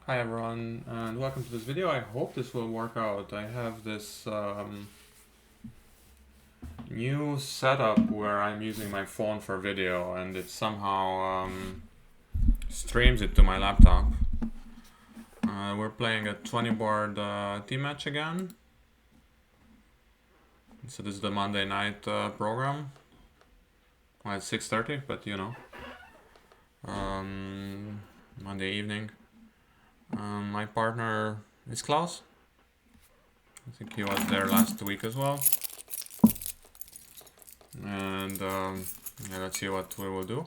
Hi everyone, and welcome to this video. I hope this will work out. I have this new setup where I'm using my phone for video, and it somehow streams it to my laptop. We're playing a 20 board team match again. So this is the Monday night program. Well, it's 6:30, but you know, Monday evening. My partner is Klaus. I think he was there last week as well. And yeah, let's see what we will do.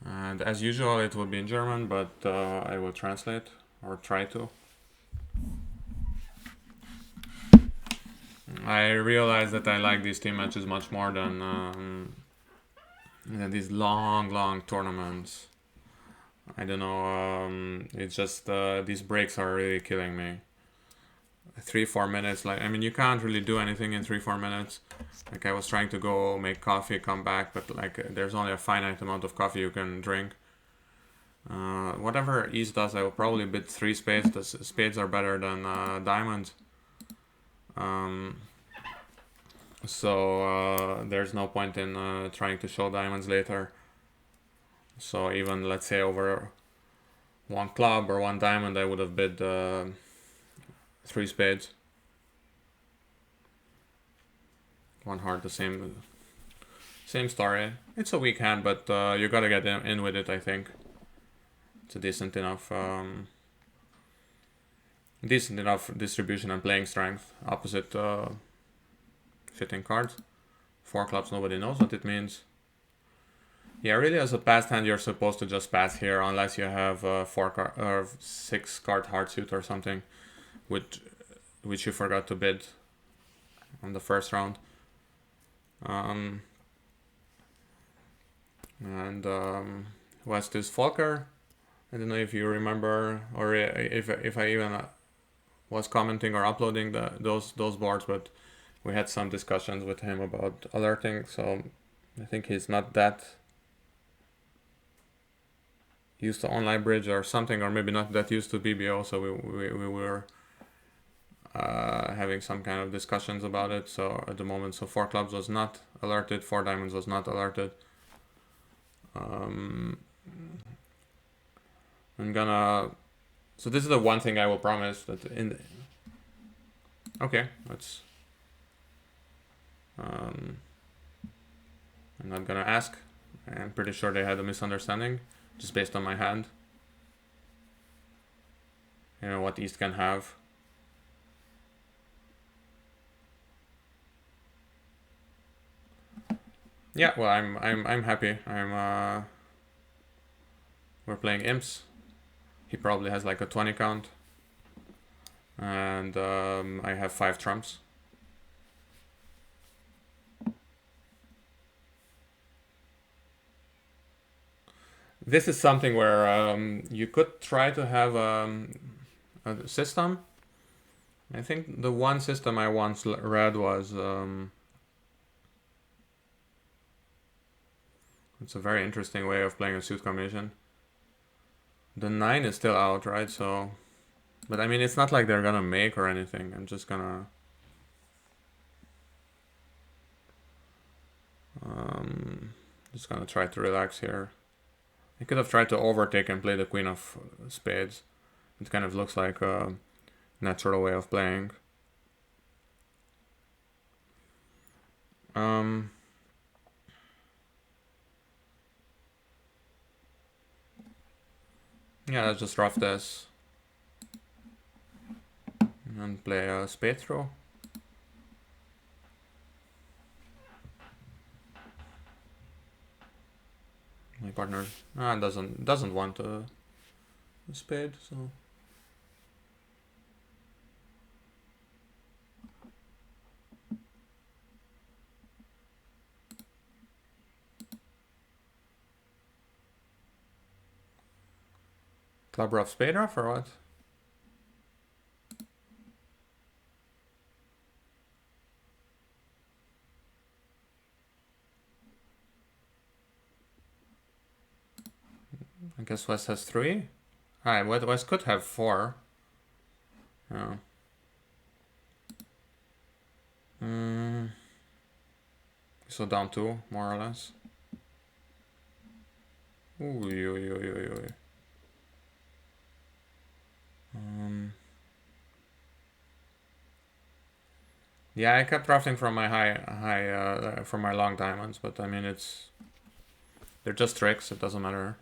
And as usual, it will be in German, but I will translate or try to. I realize that I like these team matches much more than these long tournaments. I don't know. It's just these breaks are really killing me. 3-4 minutes. Like, I mean, you can't really do anything in 3-4 minutes. Like, I was trying to go make coffee, come back, but like there's only a finite amount of coffee you can drink. Whatever East does, I will probably bid 3 spades. The spades are better than diamonds. So there's no point in trying to show diamonds later. So even, let's say, over one club or one diamond, I would have bid 3 spades. One heart, the same story. It's a weak hand, but you gotta get in with it, I think. It's a decent enough distribution and playing strength. Opposite fitting cards. 4 clubs, nobody knows what it means. Yeah, really, as a passed hand, you're supposed to just pass here unless you have 6 card hard suit or something, which you forgot to bid on the first round. West is Volker. I don't know if you remember or if I even was commenting or uploading those boards, but we had some discussions with him about alerting. So I think he's not that used to online bridge or something, or maybe not that used to BBO. So we were having some kind of discussions about it. So at the moment, so 4 clubs was not alerted, 4 diamonds was not alerted. I'm gonna. So this is the one thing I will promise that okay, let's. I'm not gonna ask. I'm pretty sure they had a misunderstanding, just based on my hand. You know what East can have. Yeah, well, I'm happy. We're playing imps. He probably has like a 20 count, and I have 5 trumps. This is something where you could try to have a system. I think the one system I once read was it's a very interesting way of playing a suit combination. The 9 is still out, right? So, but I mean, it's not like they're gonna make or anything. I'm just gonna try to relax here. I could have tried to overtake and play the queen of spades. It kind of looks like a natural way of playing. Yeah, let's just rough this and play a spade throw. My partner doesn't want a spade, so club rough, spade rough, or what? I guess West has 3. Alright, West could have 4. Yeah. So down 2, more or less. Ooh, yeah, I kept drafting from my from my long diamonds, but I mean they're just tricks. It doesn't matter.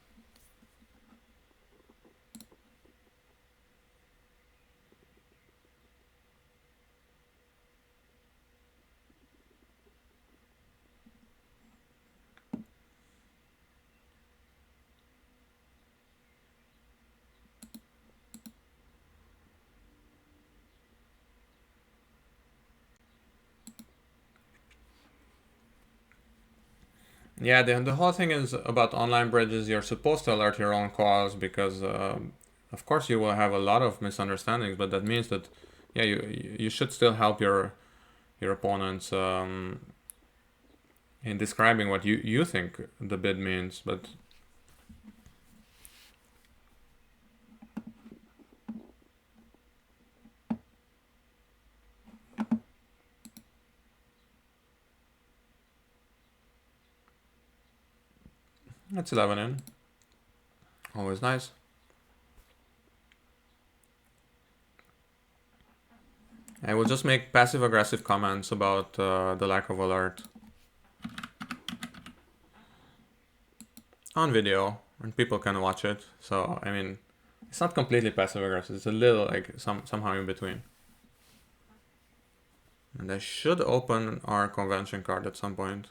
Yeah, the whole thing is about online bridges. You're supposed to alert your own cause because, of course, you will have a lot of misunderstandings. But that means that, yeah, you should still help your opponents in describing what you think the bid means. But that's 11 in. Always nice. I will just make passive-aggressive comments about the lack of alert on video, and people can watch it. So, I mean, it's not completely passive-aggressive. It's a little, like, somehow in between. And I should open our convention card at some point.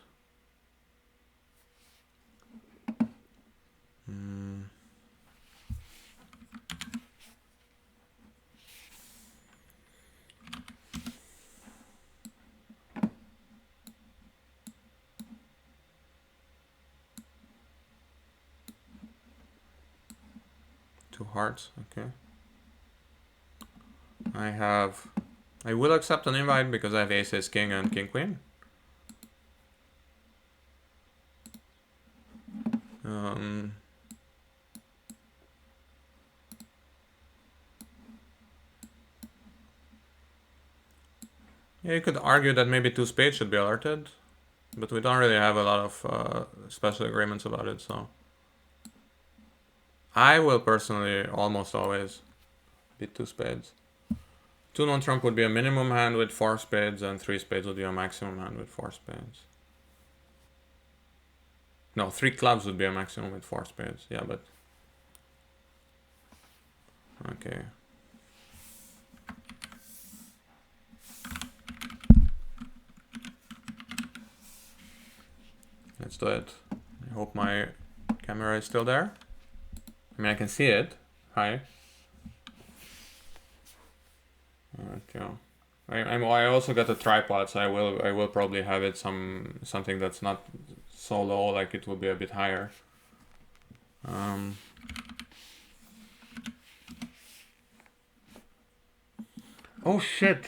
Two hearts, okay. I will accept an invite because I have ace, ace, king, and king, queen. Yeah, you could argue that maybe 2 spades should be alerted, but we don't really have a lot of special agreements about it, so. I will personally almost always beat 2 spades. 2 non-trump would be a minimum hand with 4 spades, and 3 spades would be a maximum hand with 4 spades. No, 3 clubs would be a maximum with 4 spades. Yeah, but... Okay. Let's do it. I hope my camera is still there. I mean, I can see it. Hi. Yeah. I also got a tripod, so I will probably have it something that's not so low, like it will be a bit higher. Oh shit!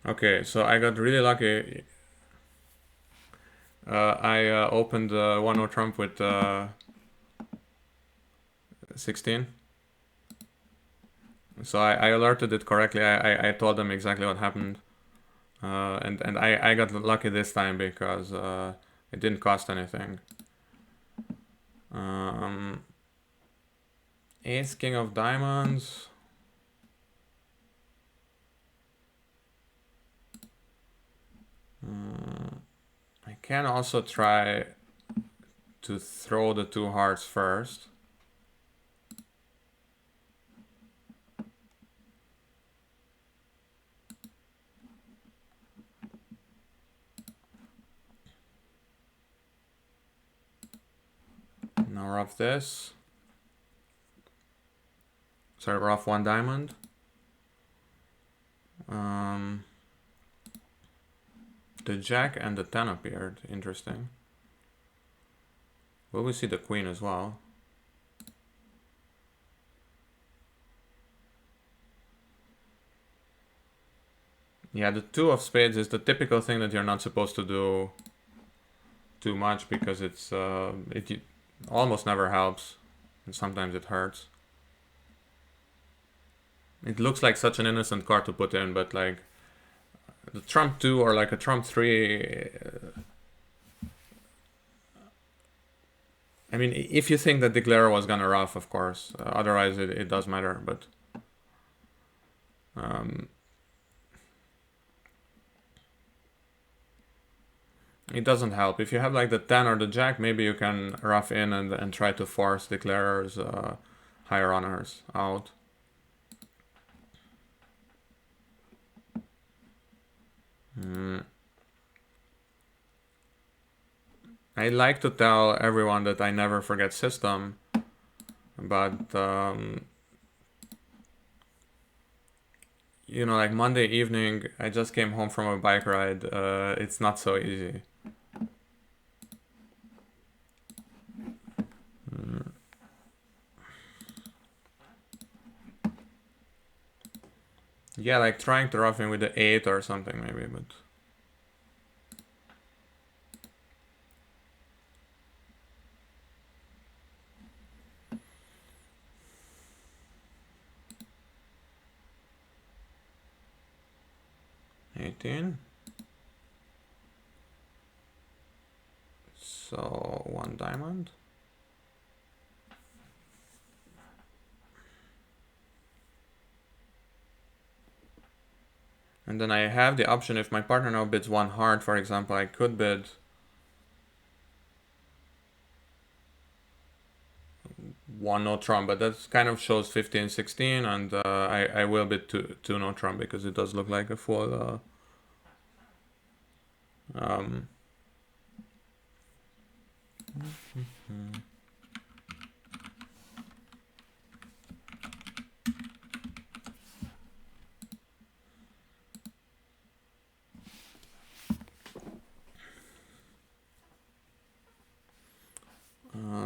Okay, so I got really lucky. I opened 1-0 trump with 16. So I alerted it correctly. I told them exactly what happened. And I got lucky this time because it didn't cost anything. Ace, king of diamonds. I can also try to throw the 2 hearts first. I'll ruff this. Sorry, ruff 1 diamond. The jack and the 10 appeared. Interesting. Will we see the queen as well? Yeah, the 2 of spades is the typical thing that you're not supposed to do too much, because it's it almost never helps, and sometimes it hurts. It looks like such an innocent card to put in, but like the trump 2 or like a trump 3. I mean, if you think that declare was gonna ruff, of course. Otherwise, it does matter, but it doesn't help. If you have like the 10 or the jack, maybe you can ruff in and try to force declarers, higher honors out. I like to tell everyone that I never forget system, but you know, like Monday evening, I just came home from a bike ride. It's not so easy. Yeah, like trying to rough in with the 8 or something maybe, but... So 1 diamond. And then I have the option, if my partner now bids 1 heart, for example, I could bid 1 no trump, but that kind of shows 15, 16, and I will bid 2 no trump, because it does look like a full...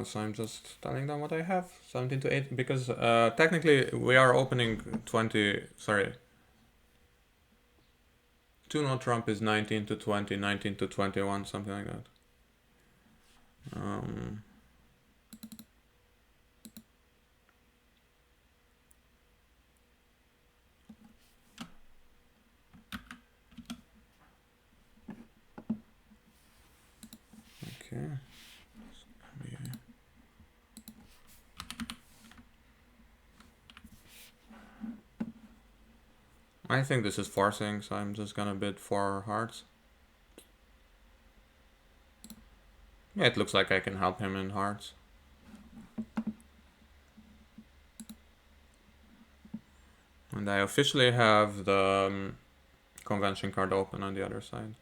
So I'm just telling them what I have, 17 to 8, because technically we are opening 20, sorry. 2 no trump is 19 to 20, 19 to 21, something like that. Okay. I think this is forcing, so I'm just gonna bid 4 hearts. Yeah, it looks like I can help him in hearts. And I officially have the convention card open on the other side.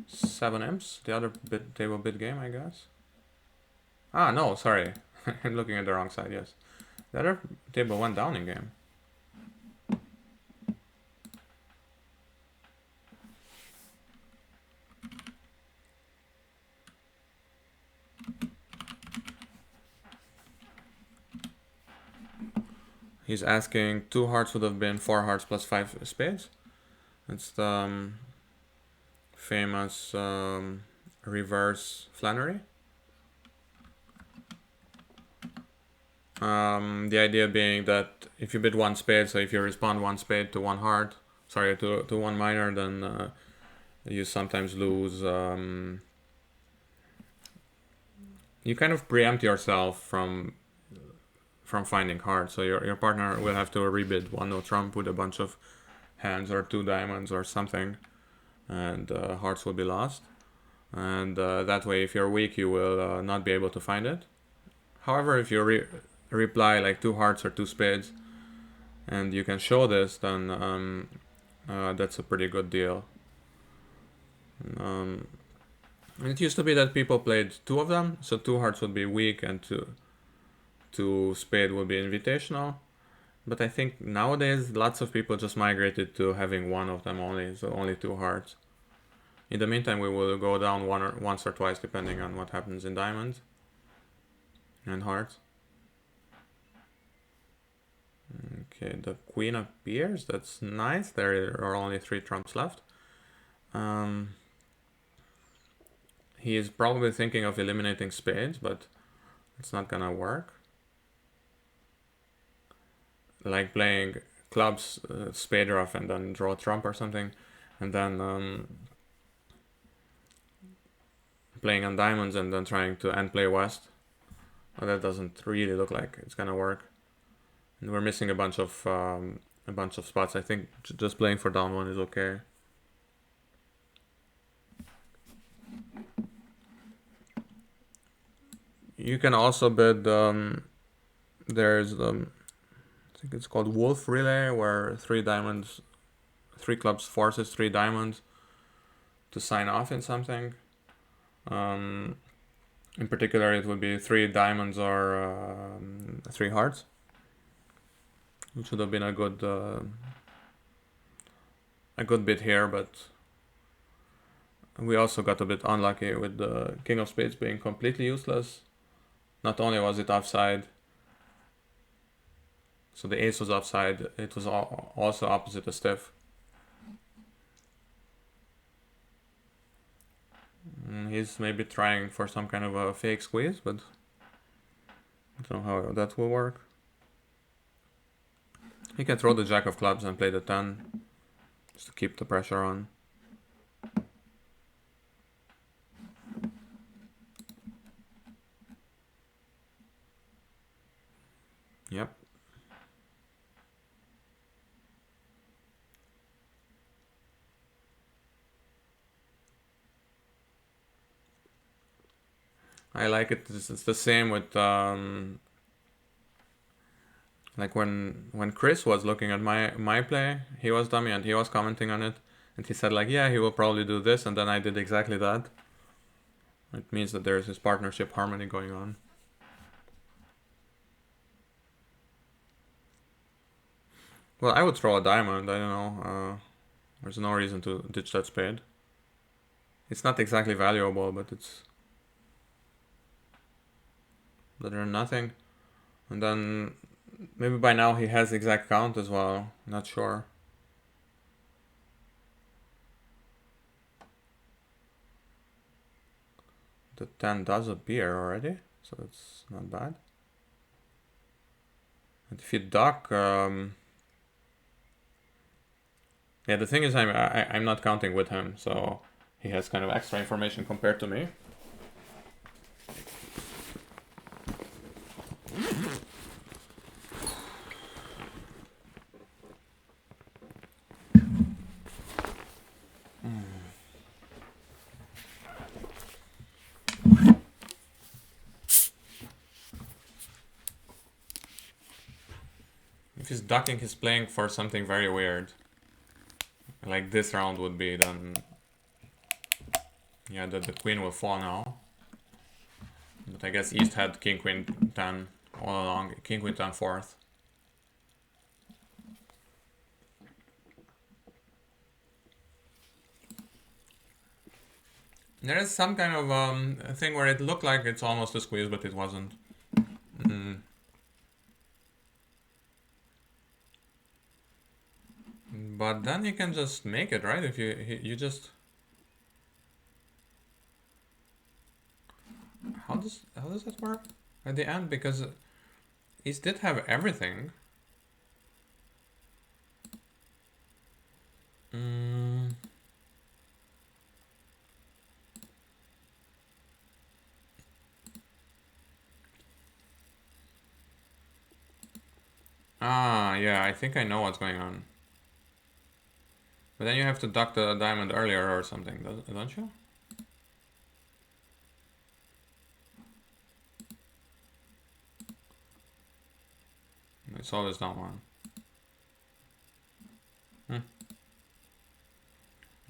Seven imps, the other table bid game, I guess. Ah, no, sorry. I'm looking at the wrong side, yes. The other table went down in game. He's asking 2 hearts would have been 4 hearts plus 5 spades. It's the famous reverse Flannery. The idea being that if you bid 1 spade, so if you respond 1 spade to 1 heart, sorry, to 1 minor, then you sometimes lose. You kind of preempt yourself from finding hearts, so your partner will have to rebid 1 no trump with a bunch of hands or 2 diamonds or something, and hearts will be lost. And that way, if you're weak, you will not be able to find it. However, if you reply like 2 hearts or 2 spades, and you can show this, then that's a pretty good deal. Um, it used to be that people played two of them, so two hearts would be weak and two spade would be invitational. But I think nowadays lots of people just migrated to having one of them only, so only two hearts. In the meantime, we will go down once or twice depending on what happens in diamonds and hearts. Okay, the queen appears. That's nice. There are only 3 trumps left. He is probably thinking of eliminating spades, but it's not gonna work. Like playing clubs, spade off, and then draw a trump or something, and then playing on diamonds and then trying to end play west. Well, that doesn't really look like it's gonna work. And we're missing a bunch of spots. I think just playing for down one is okay. You can also bid. There's I think it's called Wolf Relay, where 3 diamonds, 3 clubs forces 3 diamonds to sign off in something. In particular, it would be 3 diamonds or 3 hearts, which would have been a good bid here, but we also got a bit unlucky with the King of Spades being completely useless. Not only was it offside, so the ace was offside, it was also opposite the stiff. He's maybe trying for some kind of a fake squeeze, but I don't know how that will work. He can throw the jack of clubs and play the 10, just to keep the pressure on. Yep. I like it. It's the same with like when Chris was looking at my play, he was dummy and he was commenting on it, and he said like, yeah, he will probably do this, and then I did exactly that. It means that there's this partnership harmony going on. Well, I would throw a diamond. I don't know. There's no reason to ditch that spade. It's not exactly valuable, but it's better than nothing. And then maybe by now he has exact count as well. Not sure. The 10 does appear already, so that's not bad. And if you duck, yeah, the thing is I'm not counting with him, so he has kind of extra information compared to me. If he's ducking, he's playing for something very weird. Like this round would be, then yeah, the queen will fall now. But I guess East had king queen 10 all along. King queen 10 fourth. There is some kind of thing where it looked like it's almost a squeeze, but it wasn't. But then you can just make it, right? If you just... How does that work at the end? Because East did have everything. Ah, yeah, I think I know what's going on. But then you have to duck the diamond earlier or something, don't you? It's always down one.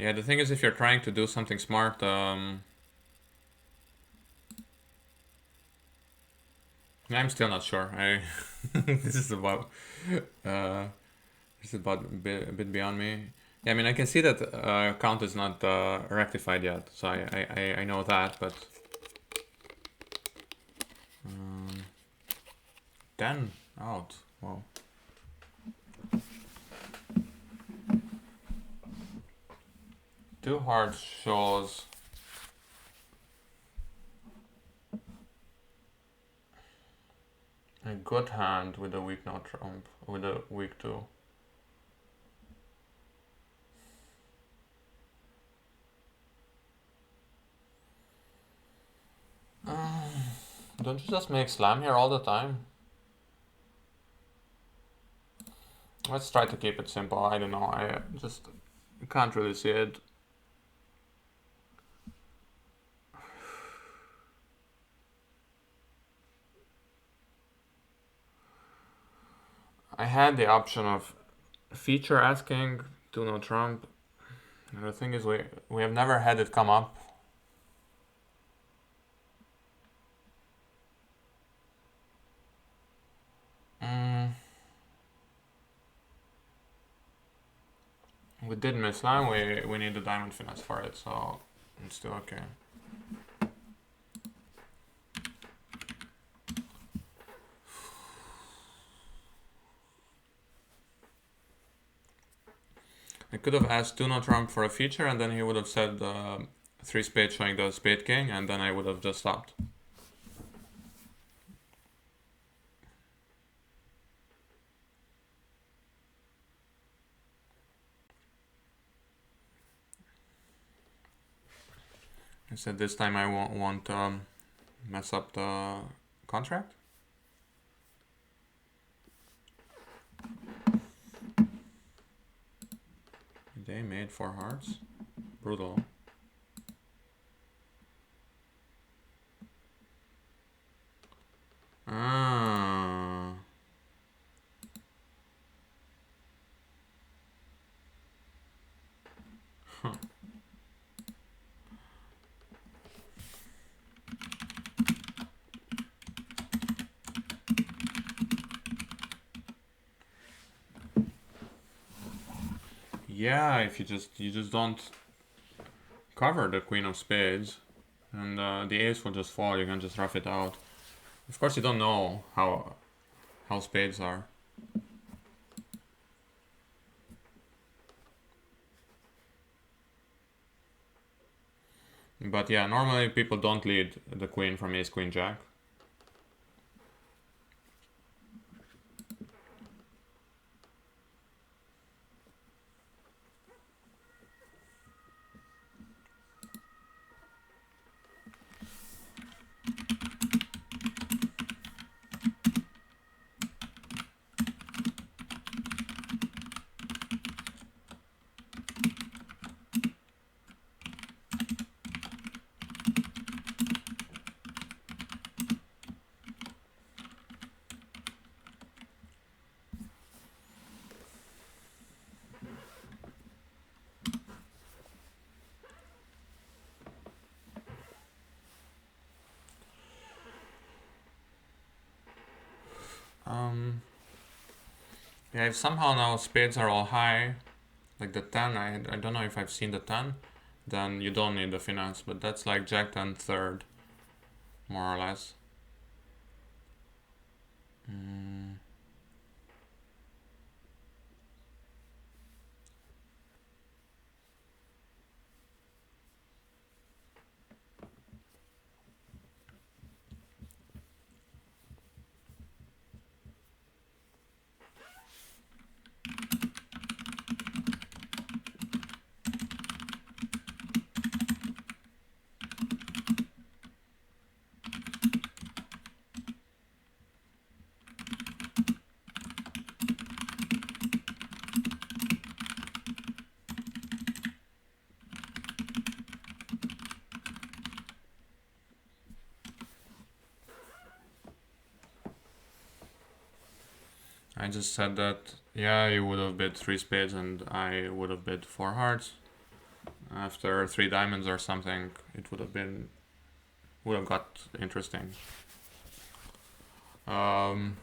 Yeah, the thing is, if you're trying to do something smart, I'm still not sure. This is about uh, a bit beyond me. Yeah, I mean, I can see that count is not rectified yet, so I know that, but 10 out. Wow. Two hearts shows a good hand with a weak no trump, with a weak 2. Don't you just make slam here all the time? Let's try to keep it simple. I don't know. I just can't really see it. I had the option of feature asking to no trump. And the thing is, we have never had it come up. We did miss line. We need the diamond finesse for it, so it's still okay. I could have asked do not trump for a feature, and then he would have said 3 spades showing the spade king, and then I would have just stopped. I said this time I won't mess up the contract. They made 4 hearts. Brutal. Ah. Huh. Yeah, if you just don't cover the queen of spades, and the ace will just fall. You can just rough it out. Of course, you don't know how spades are. But yeah, normally people don't lead the queen from ace queen jack. Yeah, if somehow now spades are all high, like the 10, I don't know if I've seen the 10, then you don't need the finesse, but that's like jack 10 third, more or less. I just said that, yeah, you would have bid 3 spades and I would have bid 4 hearts. after 3 diamonds or something, it would have got interesting. I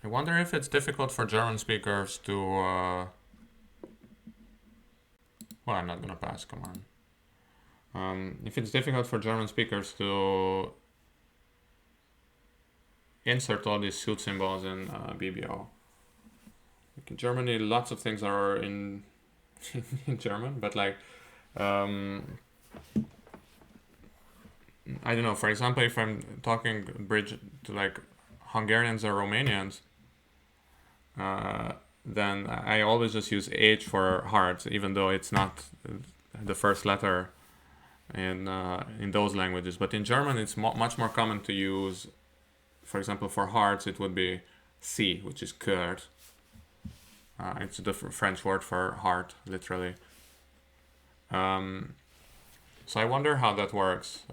wonder if it's difficult for German speakers to. Well, I'm not gonna pass. Come on. If it's difficult for German speakers to insert all these suit symbols in BBO. Like in Germany, lots of things are in in German, but like I don't know. For example, if I'm talking bridge to like Hungarians or Romanians, then I always just use H for hearts, even though it's not the first letter in those languages. But in German, it's much more common to use. For example, for hearts, it would be C, which is cœur. It's the French word for heart, literally. So I wonder how that works.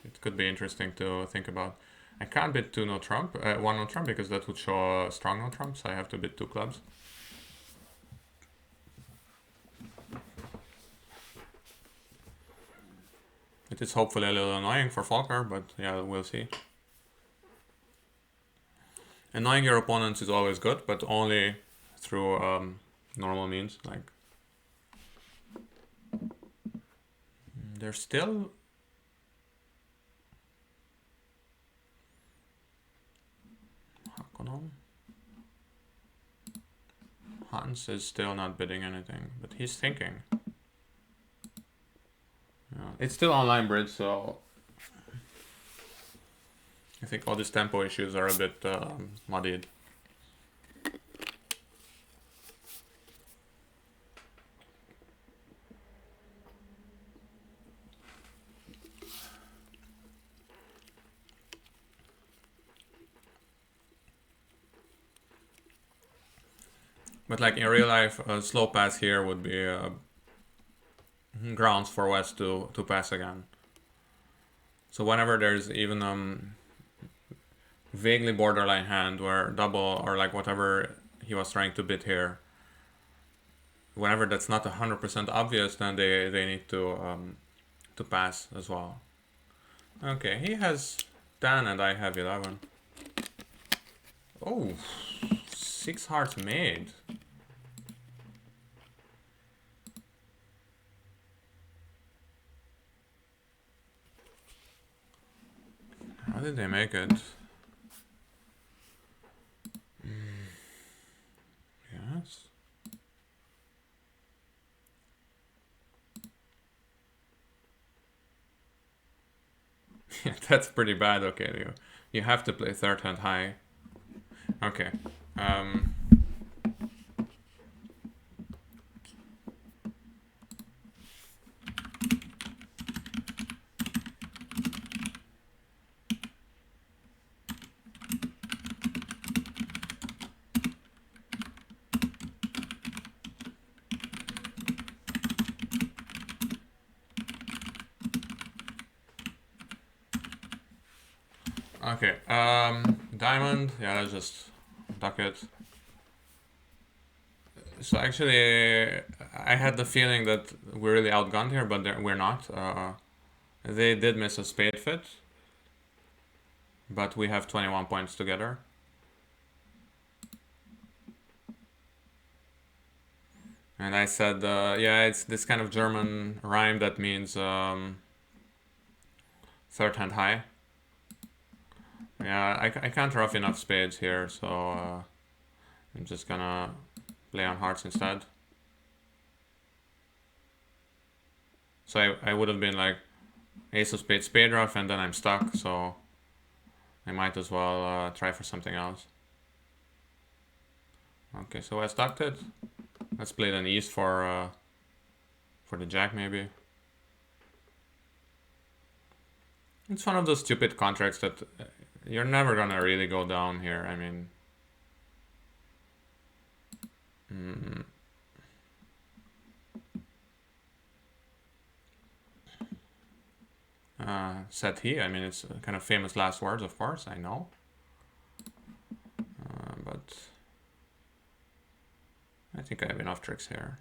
It could be interesting to think about. I can't bid 2 no trump, 1 no trump, because that would show a strong no trump, so I have to bid 2 clubs. It is hopefully a little annoying for Volker, but yeah, we'll see. Annoying your opponents is always good, but only through normal means. Like they're still. Hans is still not bidding anything, but he's thinking. Yeah. It's still online bridge, so I think all these tempo issues are a bit muddied. But like in real life, a slow pass here would be grounds for West to pass again. So whenever there's even vaguely borderline hand where double or like whatever he was trying to bid here, whenever that's not 100% obvious, then they need to pass as well. Okay, he has 10 and I have 11. Oh, 6 hearts made. How did they make it? Yes. Yeah, that's pretty bad. Okay, you have to play third hand high. Okay. Okay, diamond, yeah, let's just duck it. So actually, I had the feeling that we're really outgunned here, but we're not. They did miss a spade fit, but we have 21 points together. And I said, yeah, it's this kind of German rhyme that means third hand high. Yeah, I can't rough enough spades here, so I'm just gonna play on hearts instead. So I would have been like ace of spades, spade rough, and then I'm stuck, so I might as well try for something else. Okay, so I stuck it. Let's play an east for the jack maybe. It's one of those stupid contracts that you're never gonna really go down here. I mean, said he. I mean, it's kind of famous last words, of course. I know, but think I have enough tricks here.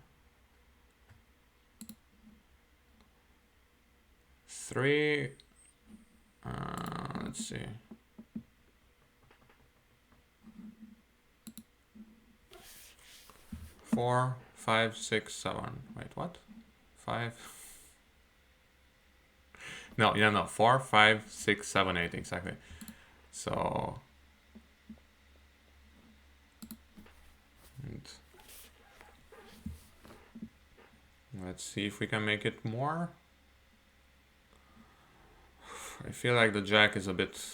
3. Let's see. 4, 5, 6, 7. Wait, what? 5. No, yeah, no. 4, 5, 6, 7, 8, exactly. So. And let's see if we can make it more. I feel like the jack is a bit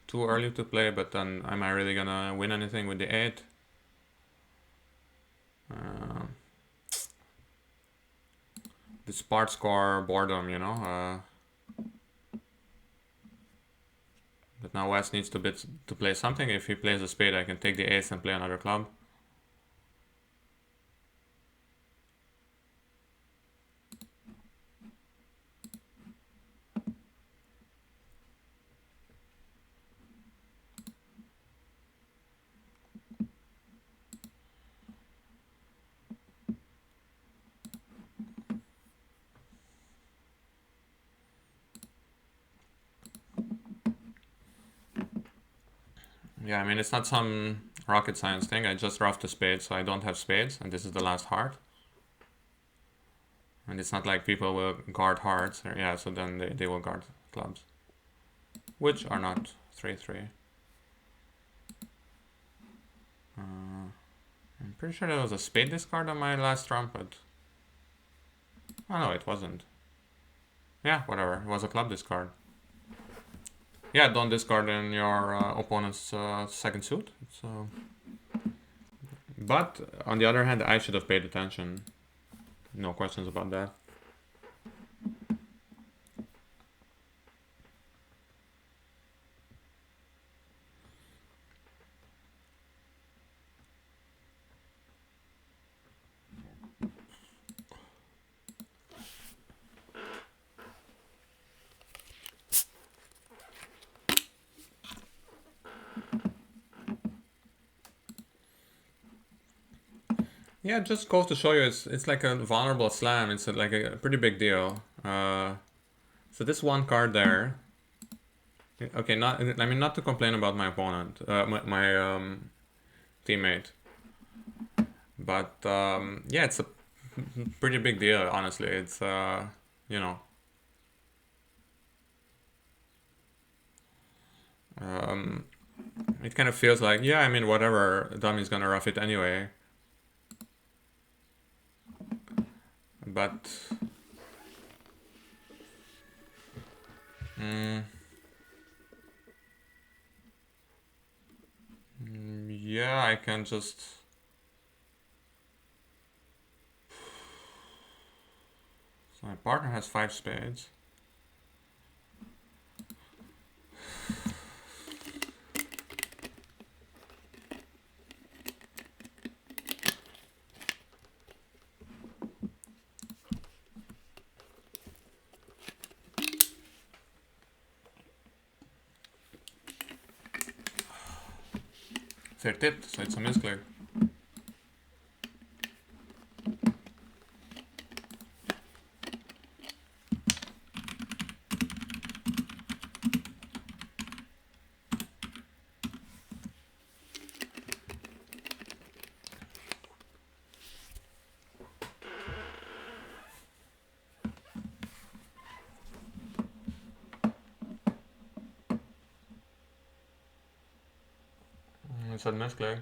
too early to play, but then am I really gonna win anything with the 8? This part score boredom, you know. But now West needs to play something. If he plays a spade, I can take the ace and play another club. Yeah, I mean, it's not some rocket science thing. I just roughed a spade, so I don't have spades, and this is the last heart. And it's not like people will guard hearts. Or, yeah, so then they will guard clubs. Which are not 3-3. I'm pretty sure there was a spade discard on my last trump, but... Oh no, it wasn't. Yeah, whatever. It was a club discard. Yeah, don't discard in your opponent's second suit. But on the other hand, I should have paid attention. No questions about that. Yeah, it just goes to show you it's like a vulnerable slam. It's like a pretty big deal. So this one card there. Okay, not to complain about my opponent, my teammate, but yeah, it's a pretty big deal. Honestly, it's you know. It kind of feels like, yeah, I mean, whatever, dummy's gonna rough it anyway. But yeah, I can just... So my partner has 5 spades. They're tipped, so it's a misclick. It's a misclick.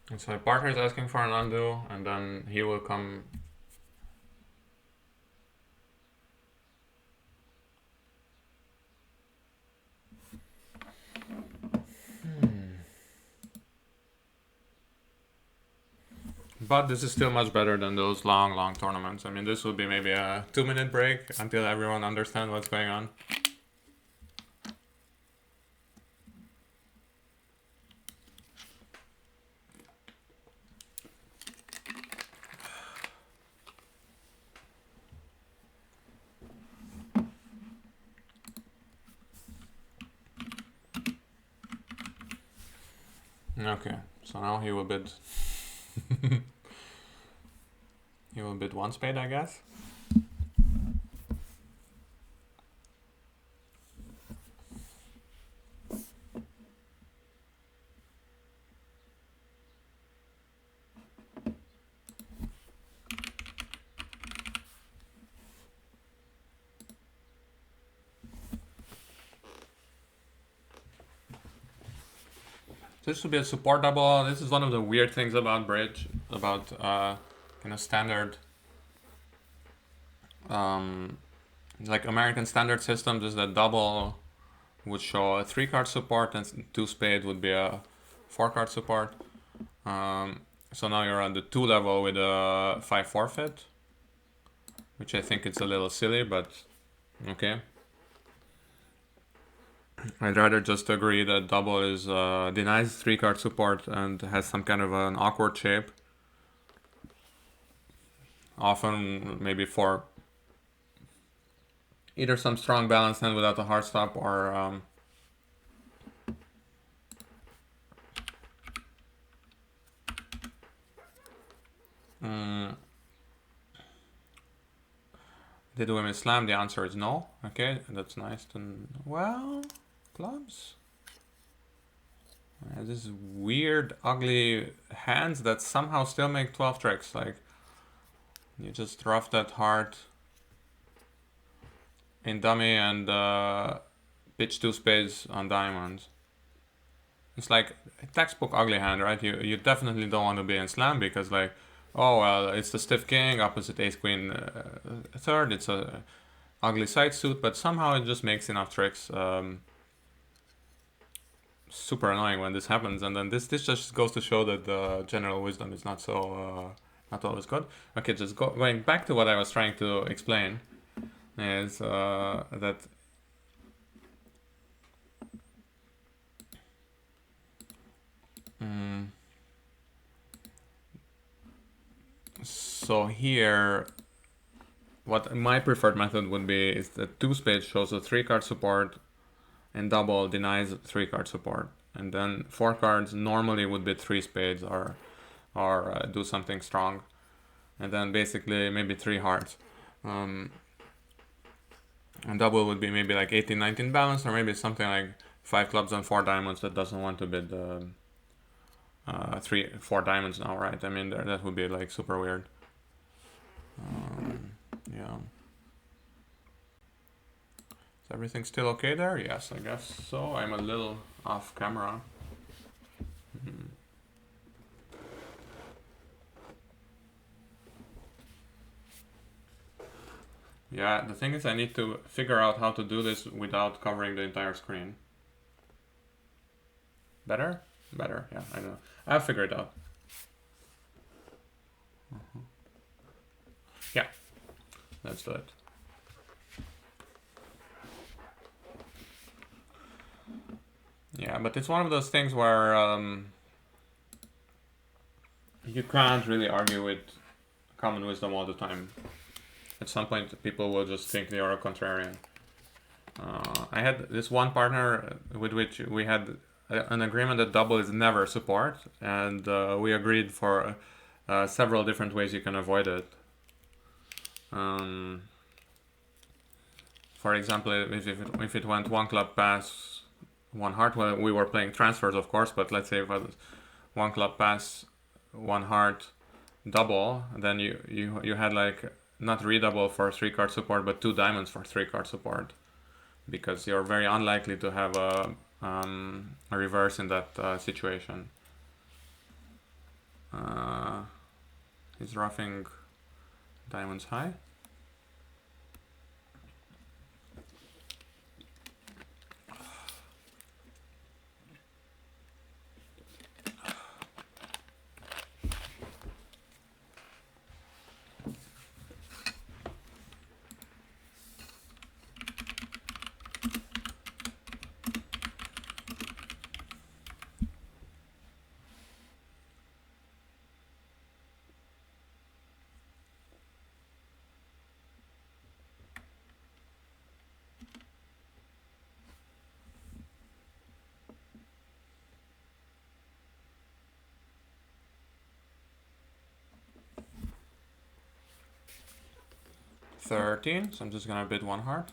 And so my partner is asking for an undo, and then he will come. But this is still much better than those long tournaments. I mean, this would be maybe a 2-minute break until everyone understands what's going on. Okay, so now he will bid. He will bid one spade, I guess. This would be a support double. This is one of the weird things about bridge, about kind of standard, like American standard systems, is that double would show a 3-card support and 2 spade would be a 4-card support. So now you're on the 2 level with a 5 forfeit, which I think it's a little silly, but okay. I'd rather just agree that double is denies 3-card support and has some kind of an awkward shape. Often maybe for either some strong balance hand without a hard stop or did women slam? The answer is no. Okay, that's nice. Well, clubs. This weird, ugly hands that somehow still make 12 tricks. Like, you just rough that hard in dummy and pitch 2 spades on diamonds. It's like a textbook ugly hand, right? You definitely don't want to be in slam because, like, oh well, it's the stiff king opposite ace queen third. It's a ugly side suit, but somehow it just makes enough tricks. Super annoying when this happens, and then this just goes to show that the general wisdom is not so not always good. Okay, just going back to what I was trying to explain is that so here what my preferred method would be is that 2 spades shows a 3-card support and double denies 3-card support, and then 4 cards normally would be 3 spades or do something strong, and then basically maybe 3 hearts, and double would be maybe like 18-19 balance, or maybe something like 5 clubs and 4 diamonds that doesn't want to bid 4 diamonds now, right? I mean, that would be like super weird. Yeah. Is everything still okay there? Yes, I guess so. I'm a little off camera. Yeah, the thing is I need to figure out how to do this without covering the entire screen. Better? Better, yeah, I know. I'll figure it out. Yeah, let's do it. Yeah, but it's one of those things where you can't really argue with common wisdom all the time. At some point, people will just think they are a contrarian. I had this one partner with which we had an agreement that double is never support, and we agreed for several different ways you can avoid it. For example, if it went 1 club pass, 1 heart, well, we were playing transfers, of course, but let's say if it was 1 club pass, 1 heart, double, then you had like not redouble for 3-card support, but 2 diamonds for 3-card support, because you're very unlikely to have a reverse in that situation. He's roughing diamonds high. $13, so I'm just gonna bid one heart.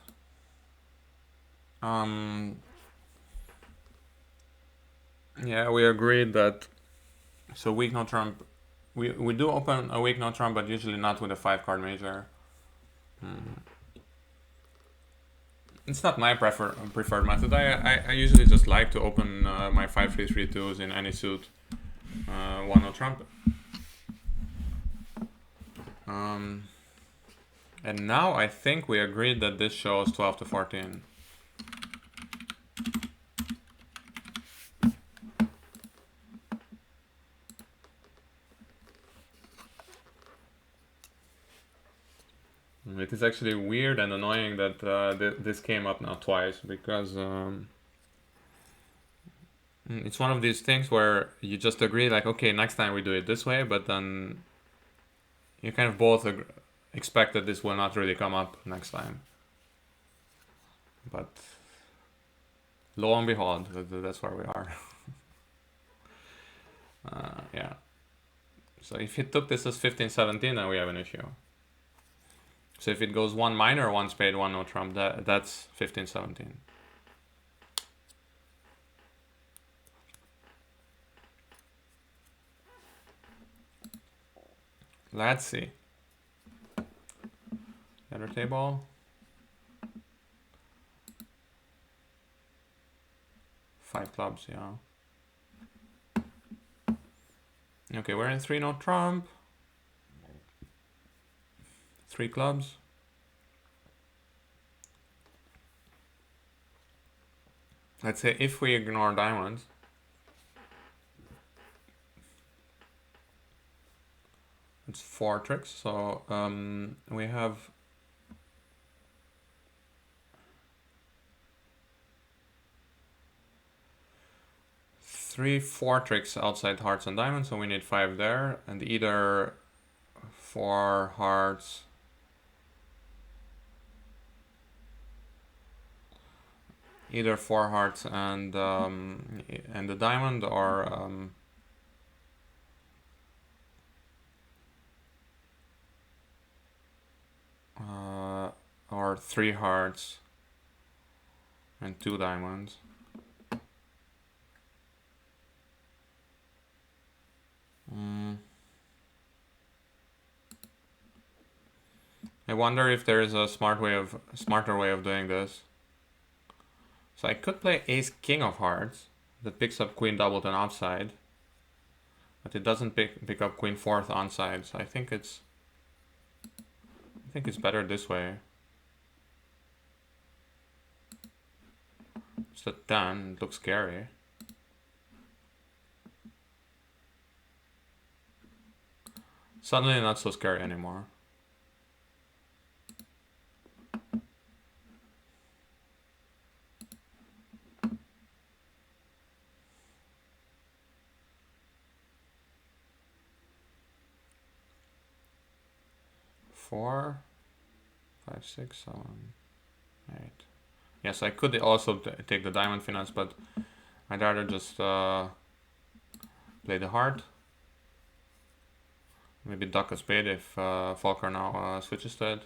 Yeah, we agreed that. So weak no trump. We do open a weak no trump, but usually not with a 5-card major. It's not my preferred method. I usually just like to open my 5-3-3-2s in any suit. 1 no trump. And now I think we agreed that this shows 12 to 14. It is actually weird and annoying that this came up now twice, because it's one of these things where you just agree, like, okay, next time we do it this way, but then you kind of both expect that this will not really come up next time. But lo and behold, that's where we are. Yeah. So if he took this as 15-17, then we have an issue. So if it goes 1 minor, 1 spade, 1 no trump, that's 15-17. Let's see. Other table. 5 clubs, yeah. Okay, we're in 3 no trump. 3 clubs. Let's say if we ignore diamonds, it's 4 tricks. So we have three 4 tricks outside hearts and diamonds, so we need 5 there, and either 4 hearts, and the diamond, or 3 hearts and 2 diamonds. I wonder if there is a smarter way of doing this. So I could play Ace King of Hearts that picks up Queen Doubleton offside, but it doesn't pick up Queen Fourth onside. So I think it's better this way. It's a 10. It looks scary. Suddenly not so scary anymore. Four, 5, 6, 7, 8. Yes, I could also take the diamond finesse, but I'd rather just play the heart. Maybe duck a spade if Falker now switches to it.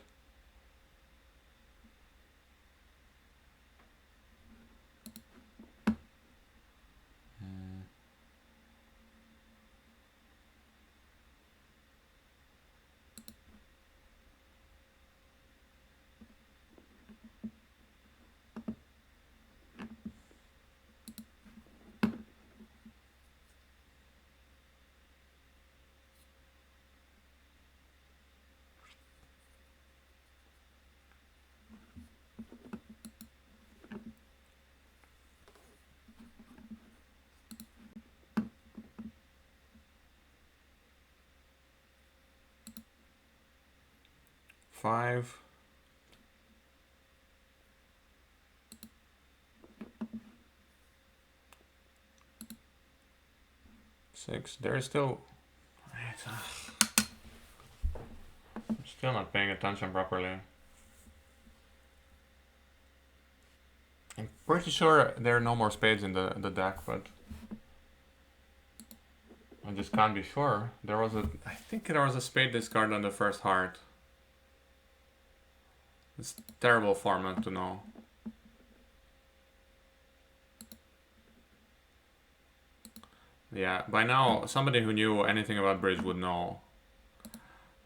5. Six. There is still. I'm still not paying attention properly. I'm pretty sure there are no more spades in the deck, but I just can't be sure. I think there was a spade discard on the first heart. It's terrible format to know. Yeah, by now somebody who knew anything about bridge would know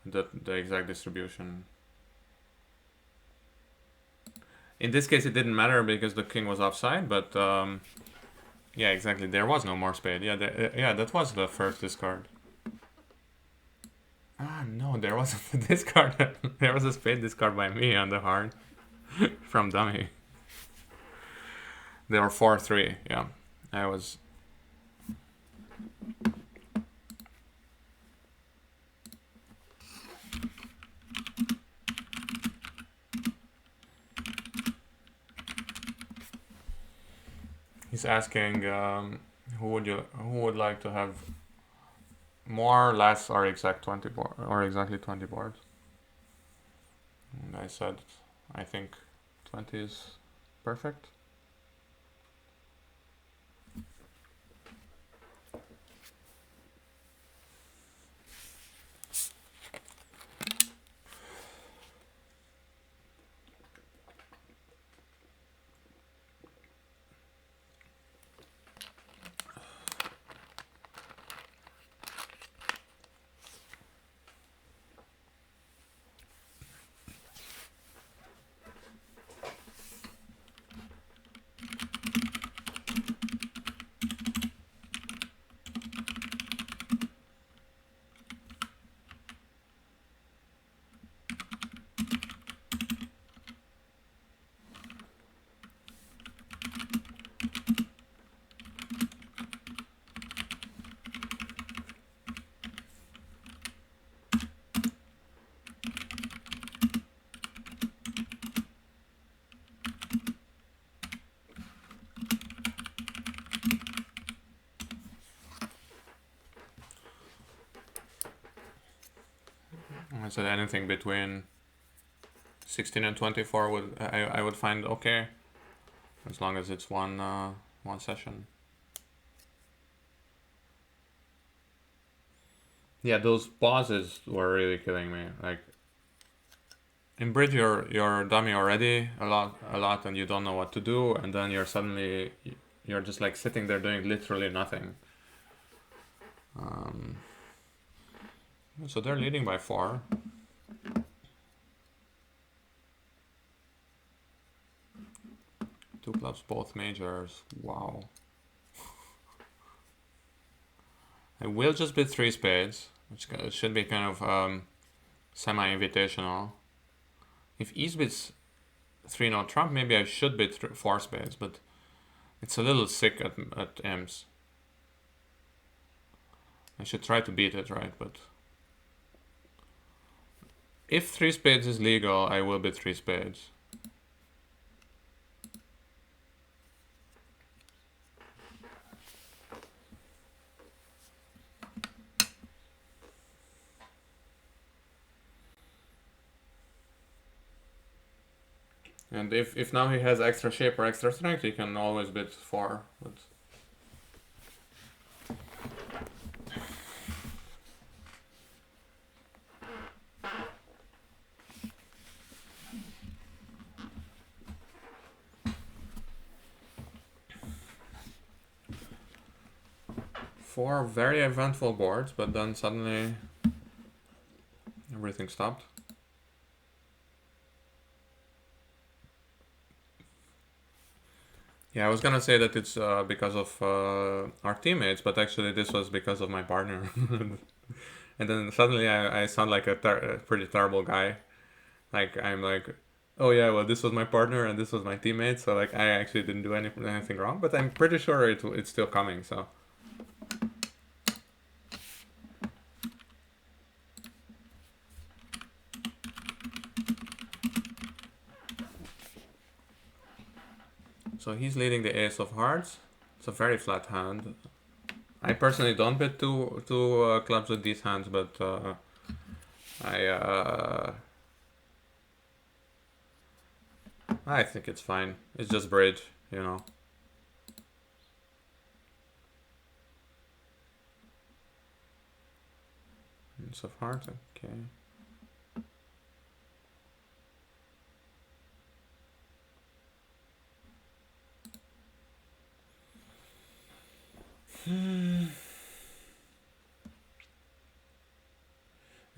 the exact distribution. In this case it didn't matter because the king was offside, but yeah, exactly, there was no more spade. Yeah, yeah, that was the first discard. Ah, no, there wasn't a discard. There was a spade discard by me on the heart from dummy. They were 4-3, yeah. I was... He's asking who would like to have more, less, or exact 20 board, or exactly 20 boards. And I said I think 20 is perfect. I said anything between 16 and 24 I would find okay, as long as it's one session. Yeah, those pauses were really killing me. Like in bridge, you're dummy already a lot, and you don't know what to do, and then you're just like sitting there doing literally nothing. So they're leading by 4. Two clubs, both majors. Wow. I will just bid 3 spades, which should be kind of semi-invitational. If East bids 3-0 trump, maybe I should bid 4 spades, but it's a little sick at M's. I should try to beat it, right? But if 3 spades is legal, I will bid 3 spades. And if now he has extra shape or extra strength, he can always bid 4. But four very eventful boards, but then suddenly everything stopped. Yeah, I was gonna say that it's because of our teammates, but actually this was because of my partner. And then suddenly I sound like a pretty terrible guy. Like I'm like, oh yeah, well this was my partner and this was my teammate, so like I actually didn't do anything wrong, but I'm pretty sure it's still coming. So. So he's leading the ace of hearts. It's a very flat hand. I personally don't bet two clubs with these hands, but I think it's fine. It's just bridge, you know. Ace of hearts, okay.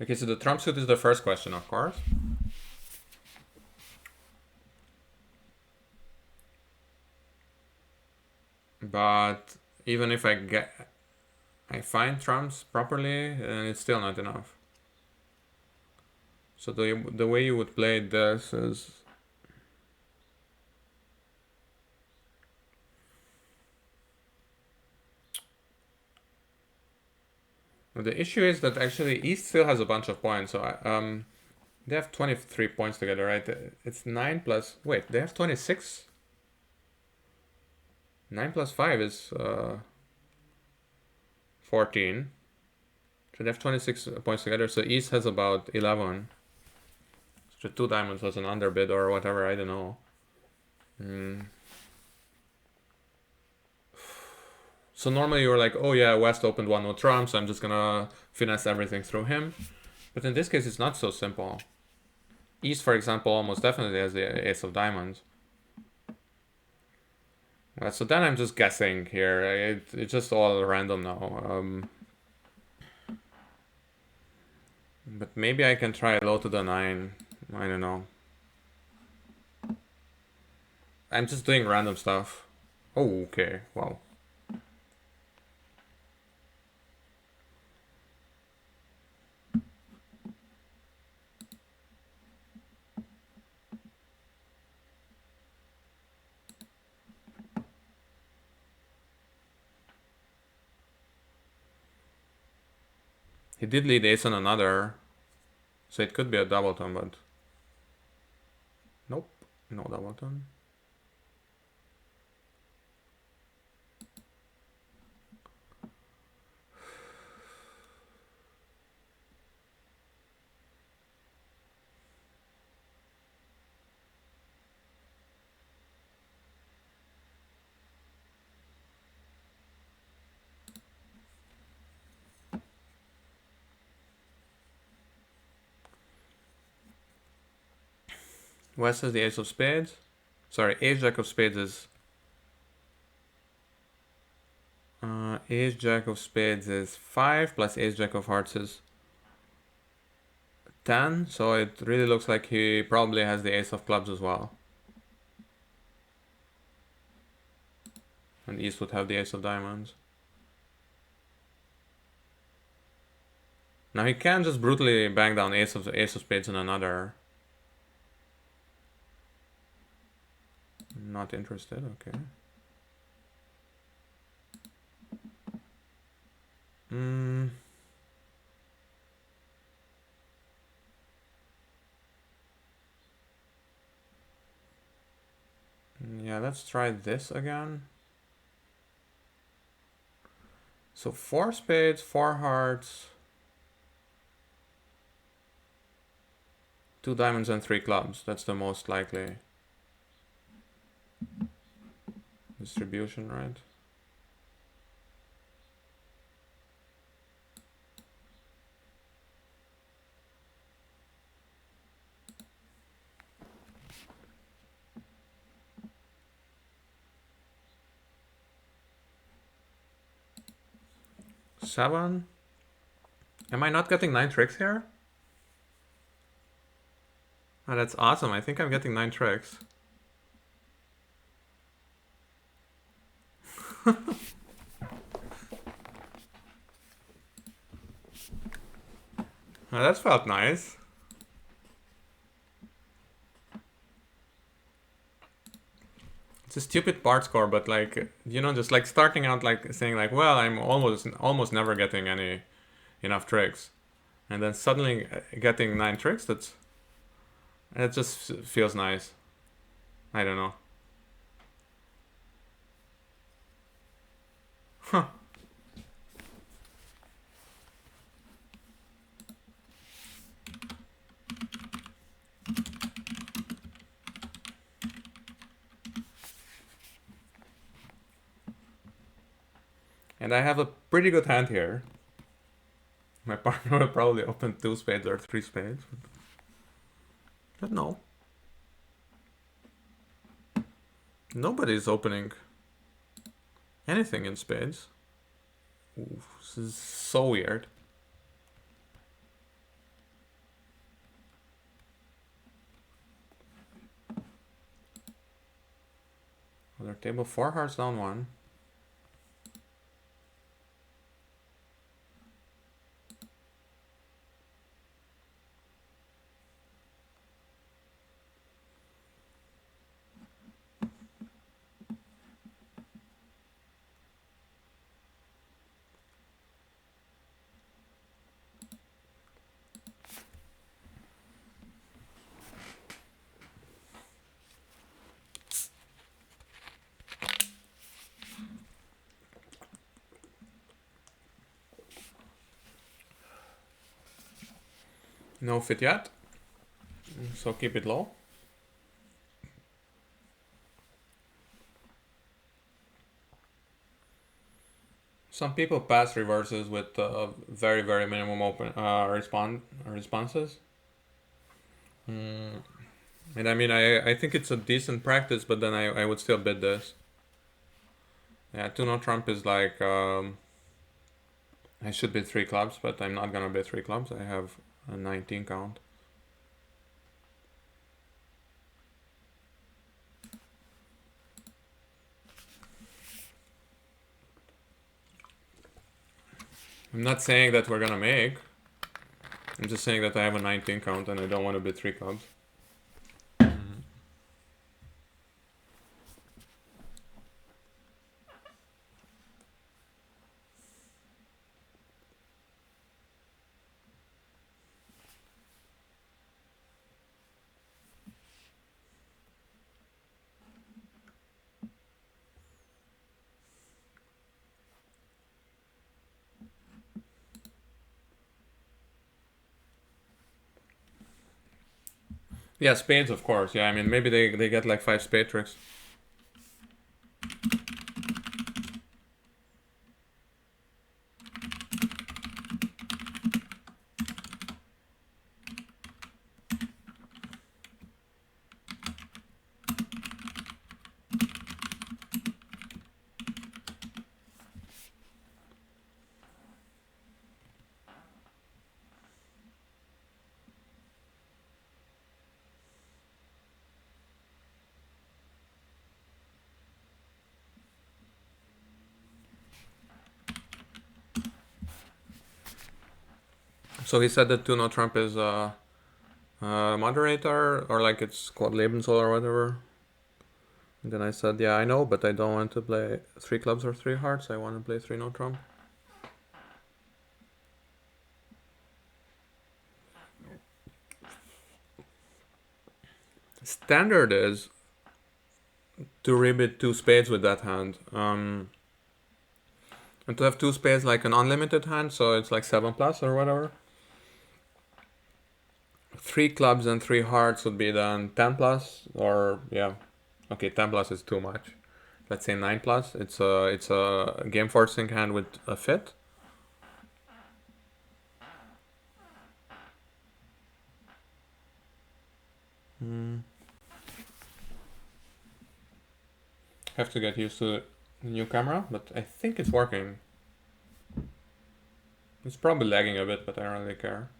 Okay, so the trump suit is the first question, of course. But even if I find trumps properly, and it's still not enough. So the way you would play this is the issue is that actually East still has a bunch of points. So they have 23 points together, right? It's 9 plus. Wait, they have 26. 9 plus 5 is 14. So they have 26 points together. So East has about 11. So 2 diamonds was an underbid or whatever. I don't know. So normally you're like, oh yeah, West opened one with trump, so I'm just gonna finesse everything through him. But in this case, it's not so simple. East, for example, almost definitely has the ace of diamonds. So then I'm just guessing here. It's just all random now. But maybe I can try low to the 9. I don't know. I'm just doing random stuff. Oh, okay. Wow. He did lead ace on another, so it could be a doubleton, but nope, no doubleton. West has the ace of spades. Sorry, ace jack of spades is ace jack of spades is 5 plus ace jack of hearts is 10. So it really looks like he probably has the ace of clubs as well. And East would have the ace of diamonds. Now he can just brutally bang down ace of spades in another. Not interested, okay. Yeah, let's try this again. So 4 spades, 4 hearts, 2 diamonds and 3 clubs. That's the most likely distribution, right? Seven. Am I not getting 9 tricks here? Oh, that's awesome. I think I'm getting 9 tricks. Oh, that felt nice. It's a stupid part score, but like, you know, just like starting out like saying like, well, I'm almost never getting enough tricks, and then suddenly getting 9 tricks. It just feels nice. I don't know. Huh. And I have a pretty good hand here. My partner will probably open 2 spades or 3 spades. But no. Nobody's opening anything in spades. Ooh, this is so weird. Other table, 4 hearts down 1. No fit yet, so keep it low. Some people pass reverses with very, very minimum responses. And I mean, I think it's a decent practice, but then I would still bid this. Yeah, 2-no trump is like, I should bid 3 clubs, but I'm not gonna bid 3 clubs. I have a 19 count. I'm not saying that we're gonna make. I'm just saying that I have a 19 count and I don't want to bid 3 clubs. Yeah, spades, of course. Yeah, I mean, maybe they get like 5 spade tricks. So he said that 2-no trump is moderator, or like it's called Lebenssoll or whatever. And then I said, yeah, I know, but I don't want to play 3 clubs or 3 hearts. I want to play 3-no trump. Standard is to rebid 2 spades with that hand. And to have 2 spades like an unlimited hand, so it's like 7 plus or whatever. 3 clubs and 3 hearts would be then 10 plus, or yeah, okay, 10 plus is too much. Let's say 9 plus. It's a game forcing hand with a fit. Have to get used to the new camera, but I think it's working. It's probably lagging a bit, but I don't really care.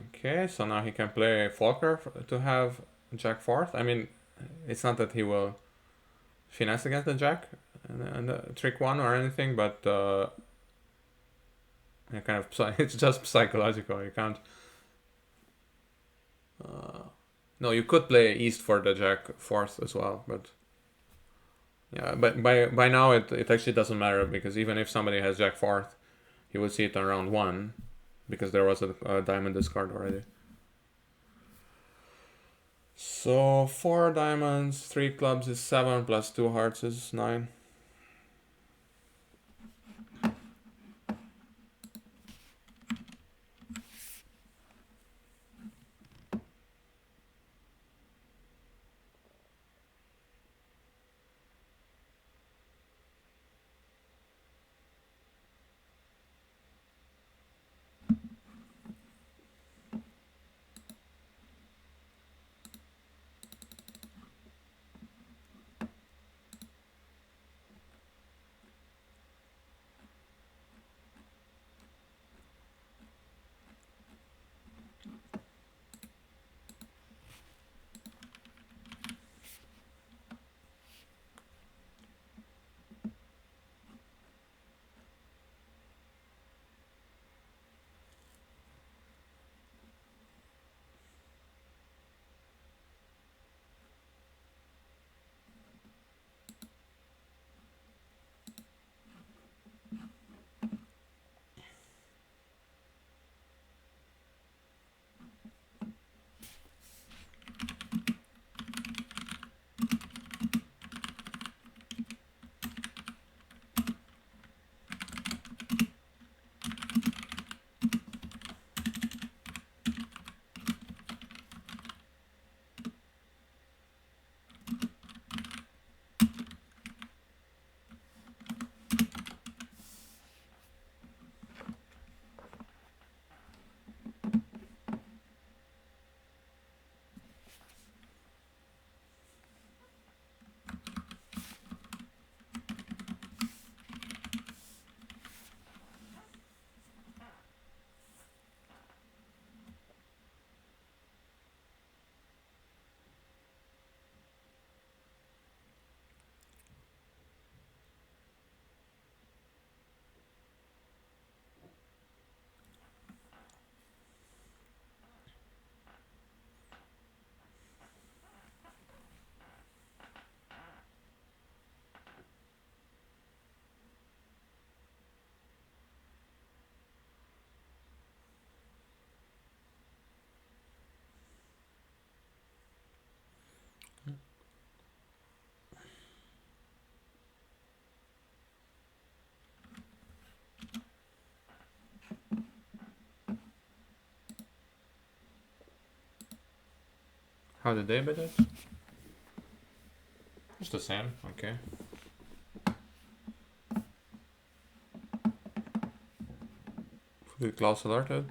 Okay, so now he can play Volker to have Jack fourth. I mean, it's not that he will finesse against the Jack and the trick 1 or anything, but kind of it's just psychological. You can't. No, you could play East for the Jack fourth as well, but yeah, but by now it actually doesn't matter, because even if somebody has Jack fourth, he would see it on round 1, because there was a diamond discard already. So 4 diamonds, 3 clubs is 7, plus 2 hearts is 9. How did they bid it? It's the same, okay. Did Klaus alerted?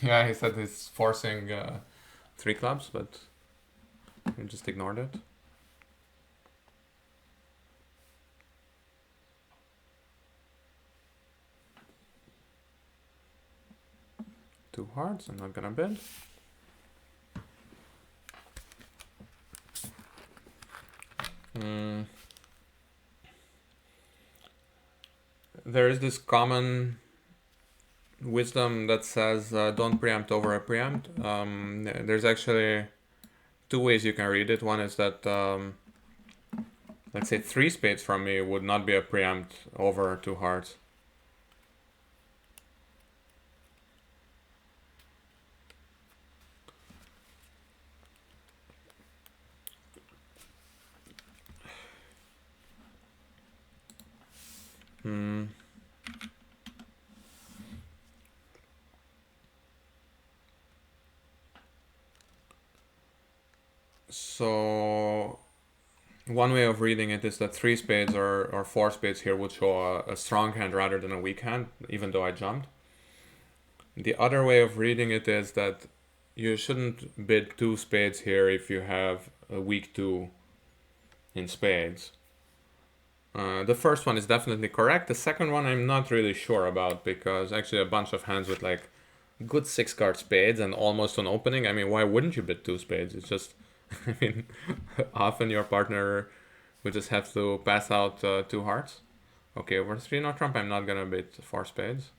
Yeah, he said he's forcing 3 clubs, but we just ignored it. Two hearts, I'm not gonna bid. There is this common wisdom that says don't preempt over a preempt. There's actually 2 ways you can read it. One is that let's say 3 spades from me would not be a preempt over 2 hearts. So one way of reading it is that 3 spades or 4 spades here would show a strong hand rather than a weak hand, even though I jumped. The other way of reading it is that you shouldn't bid 2 spades here if you have a weak 2 in spades. The first one is definitely correct. The second one I'm not really sure about, because actually a bunch of hands with like good 6-card spades and almost an opening. I mean, why wouldn't you bid 2 spades? It's just, I mean, often your partner would just have to pass out 2 hearts. Okay, over 3 no trump, I'm not gonna bid 4 spades.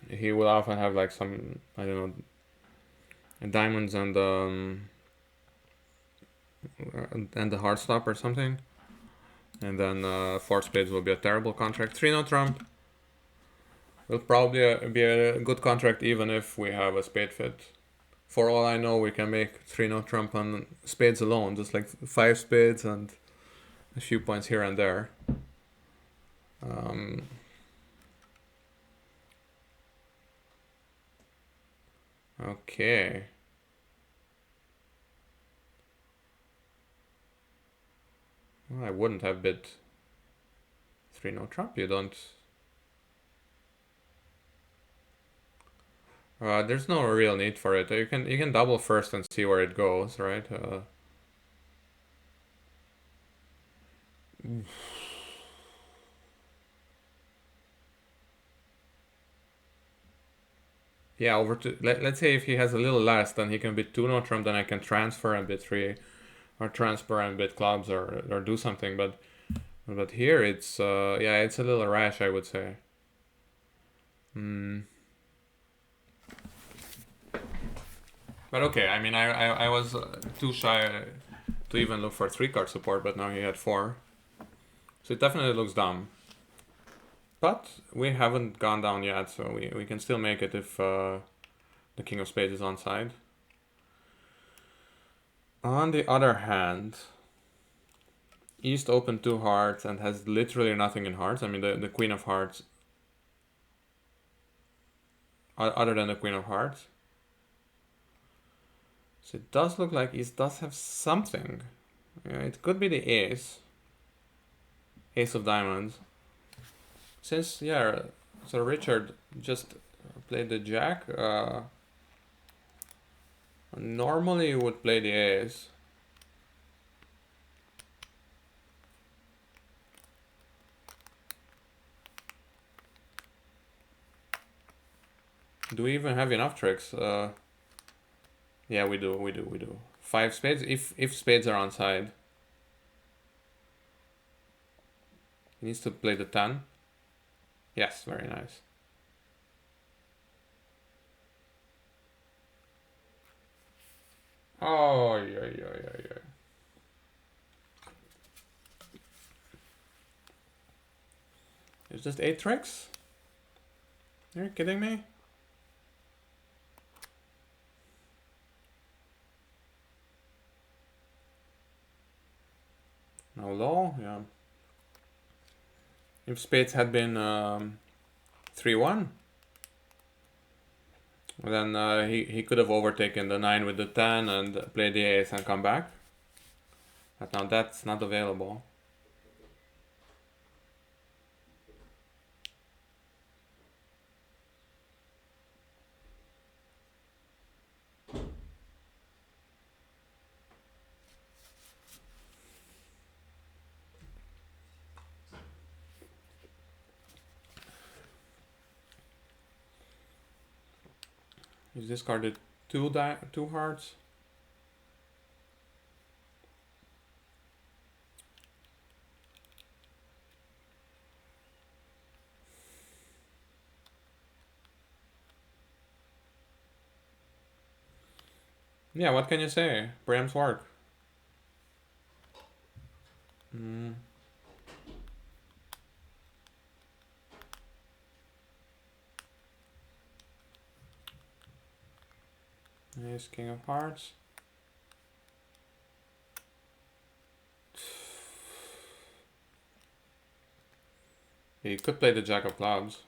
He will often have like some, I don't know, diamonds and the heart stop or something. And then 4 spades will be a terrible contract. 3 no trump will probably be a good contract even if we have a spade fit. For all I know, we can make 3 no trump on spades alone, just like 5 spades and a few points here and there. Okay. Well, I wouldn't have bid 3 no trump. You don't. There's no real need for it. You can double first and see where it goes, right? Yeah, over to let's say if he has a little less, then he can bid 2 no trump. Then I can transfer and bid 3, or transfer and bid clubs, or do something. But here it's yeah, it's a little rash, I would say. But okay, I mean, I was too shy to even look for 3-card support, but now he had 4. So it definitely looks dumb. But we haven't gone down yet, so we can still make it if the king of spades is on side. On the other hand, East opened 2 hearts and has literally nothing in hearts. I mean, the queen of hearts, other than the queen of hearts. So it does look like East does have something. Yeah, it could be the ace. Ace of diamonds. Since, yeah, so Richard just played the jack. Normally you would play the ace. Do we even have enough tricks? Yeah, we do. 5 spades, if spades are on side. He needs to play the 10. Yes, very nice. Oh, yeah. It's just 8 tricks? You're kidding me? No low, yeah. If spades had been 3-1, Then he could have overtaken the 9 with the 10 and played the ace and come back. But now that's not available. He's discarded two hearts. Yeah, what can you say? Bram's work. Ace, King of Hearts. He could play the Jack of Clubs.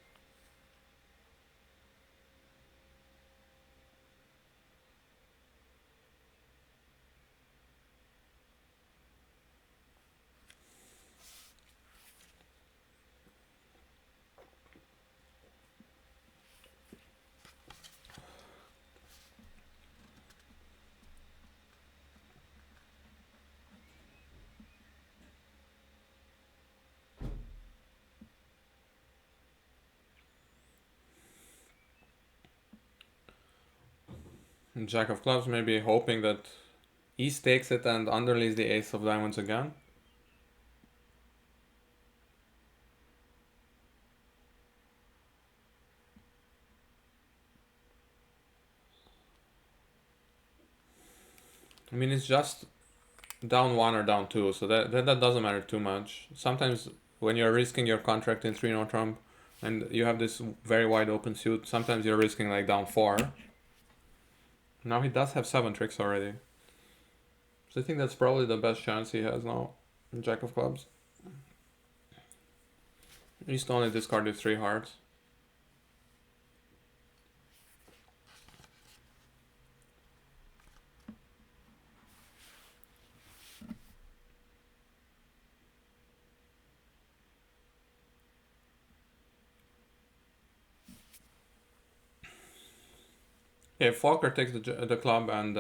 And Jack of Clubs maybe hoping that East takes it and underleads the Ace of Diamonds again. I mean, it's just down 1 or down 2, so that doesn't matter too much. Sometimes when you're risking your contract in 3-no trump and you have this very wide open suit, sometimes you're risking like down 4. Now he does have 7 tricks already. So I think that's probably the best chance he has now. Jack of Clubs. East only discarded 3 hearts. If Falker takes the club and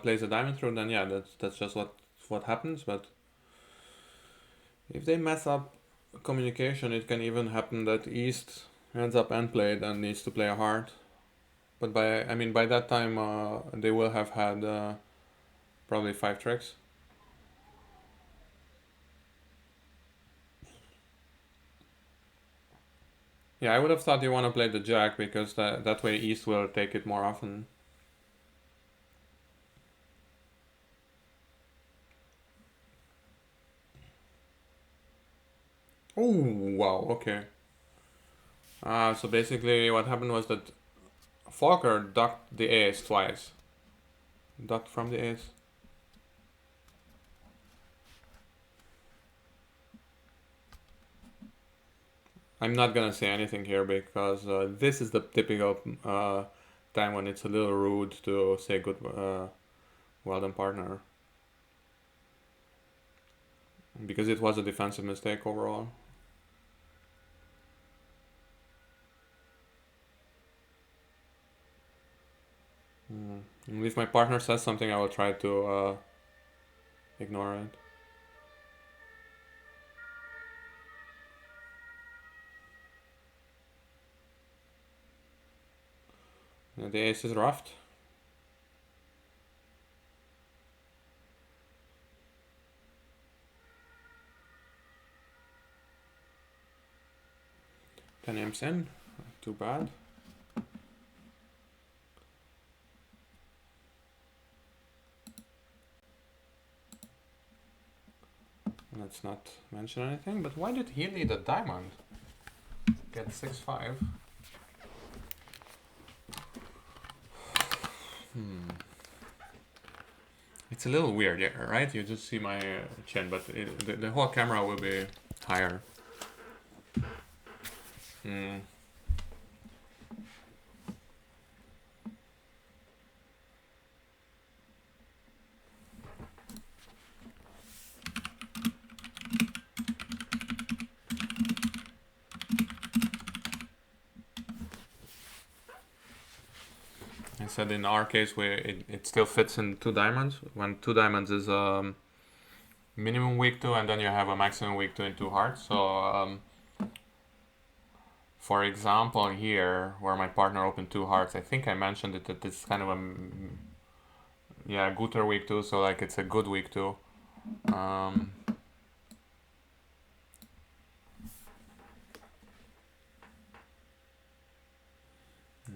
plays a diamond through, then yeah, that's just what happens. But if they mess up communication, it can even happen that East ends up end played and needs to play a heart. But by that time they will have had probably 5 tricks. Yeah, I would have thought you want to play the Jack because that way East will take it more often. Oh, wow, okay. So basically what happened was that Falker ducked the ace twice. Ducked from the ace. I'm not gonna say anything here because this is the typical time when it's a little rude to say good, well done partner. Because it was a defensive mistake overall. And if my partner says something, I will try to ignore it. The ace is ruffed. Ten imps in. Too bad. Let's not mention anything, but why did he need a diamond? Get 6-5. It's a little weird, yeah, right? You just see my chin, but the whole camera will be higher. I said in our case, it still fits in 2 diamonds. When 2 diamonds is minimum weak 2, and then you have a maximum weak 2 in 2 hearts. So, for example, here, where my partner opened 2 hearts, I think I mentioned it that it's kind of a, yeah, Guter weak 2, so like it's a good weak 2.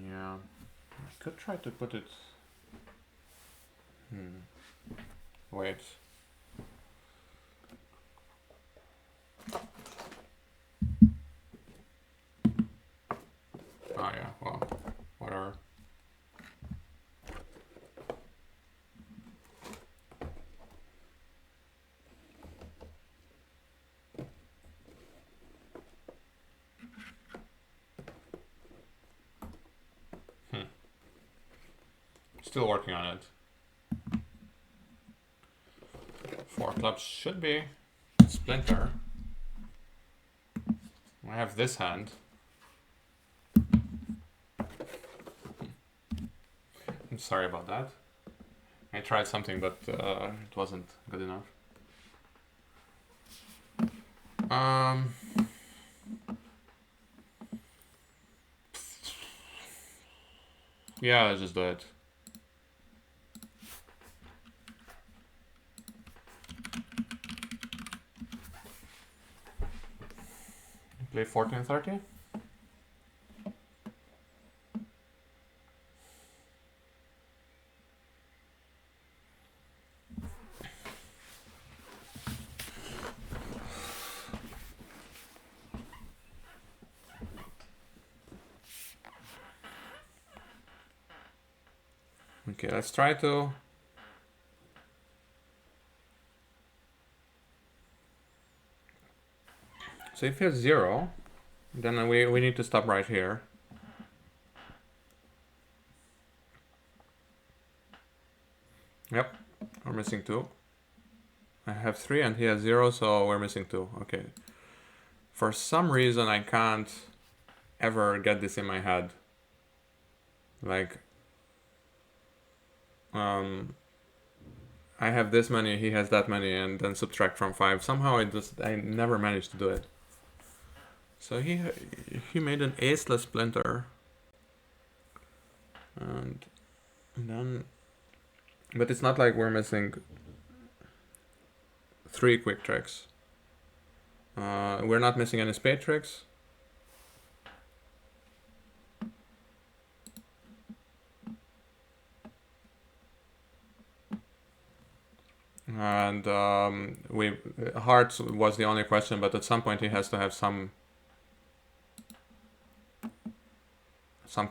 Yeah, I could try to put it. Wait. Oh yeah, well, whatever. Still working on it. 4 clubs should be splinter. I have this hand. I'm sorry about that. I tried something, but it wasn't good enough. Yeah, let's just do it. Play 1430. Okay, let's try to. So if it's 0, then we need to stop right here. Yep, we're missing 2. I have 3 and he has 0, so we're missing 2. Okay. For some reason I can't ever get this in my head. Like, I have this many, he has that many, and then subtract from 5. Somehow I never managed to do it. So he made an aceless splinter. And then, but it's not like we're missing 3 quick tricks. We're not missing any spade tricks. And hearts was the only question, but at some point he has to have some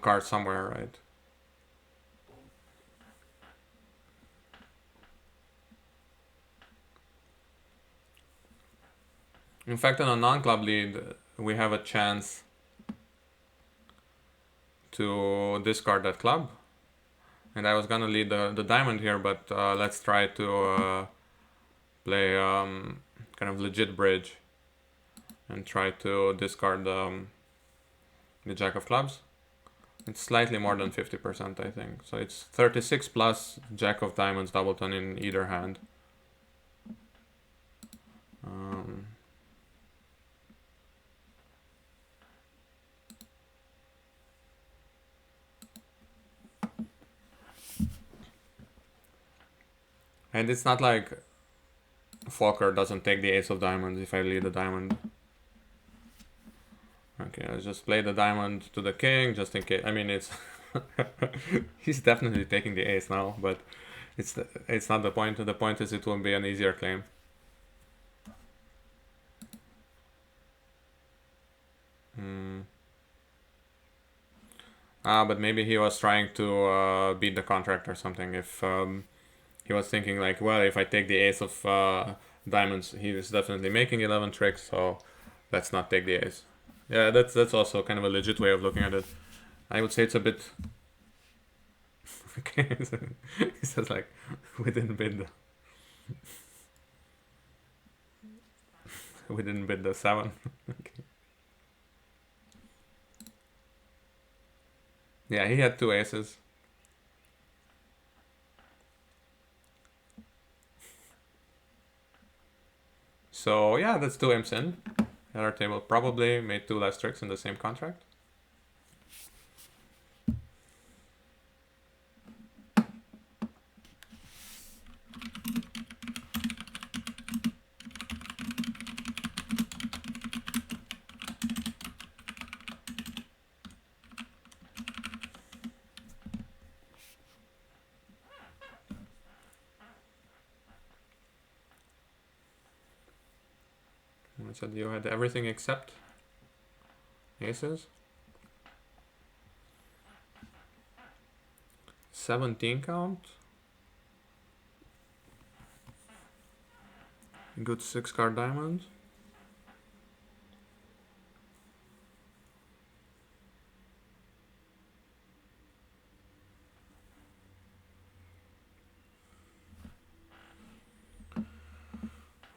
cards somewhere, right? In fact, on a non-club lead, we have a chance to discard that club. And I was gonna lead the diamond here, but let's try to play kind of legit bridge and try to discard the jack of clubs. It's slightly more than 50%, I think. So it's 36 plus jack of diamonds doubleton in either hand. And it's not like Fokker doesn't take the ace of diamonds if I lead the diamond. Okay, let's just play the diamond to the king, just in case. I mean, it's he's definitely taking the ace now, but it's not the point. The point is it will be an easier claim. But maybe he was trying to beat the contract or something. If he was thinking like, well, if I take the ace of diamonds, he is definitely making 11 tricks, so let's not take the ace. Yeah, that's also kind of a legit way of looking at it. I would say it's a bit. Okay, he says like, we didn't bid the. We didn't bid the 7. Okay. Yeah, he had 2 aces. So yeah, that's 2 imps in. The other table probably made 2 less tricks in the same contract. I said you had everything except aces. 17 count. Good 6 card diamond.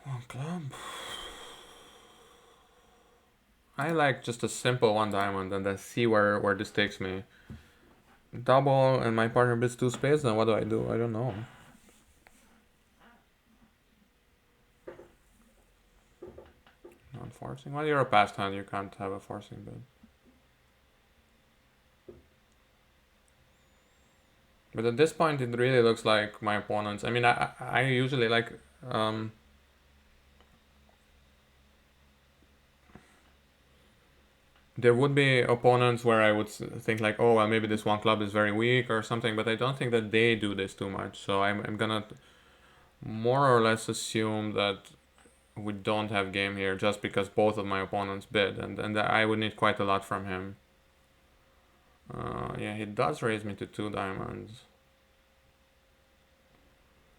One club. I like just a simple 1 diamond and then see where this takes me. Double and my partner bids 2 spades, then what do? I don't know. Not forcing? Well, you're a passed hand, you can't have a forcing bid. But at this point, it really looks like my opponents. I mean, I usually like. There would be opponents where I would think like, oh, well, maybe this one club is very weak or something, but I don't think that they do this too much. So I'm gonna more or less assume that we don't have game here just because both of my opponents bid, and I would need quite a lot from him. Yeah, he does raise me to 2 diamonds.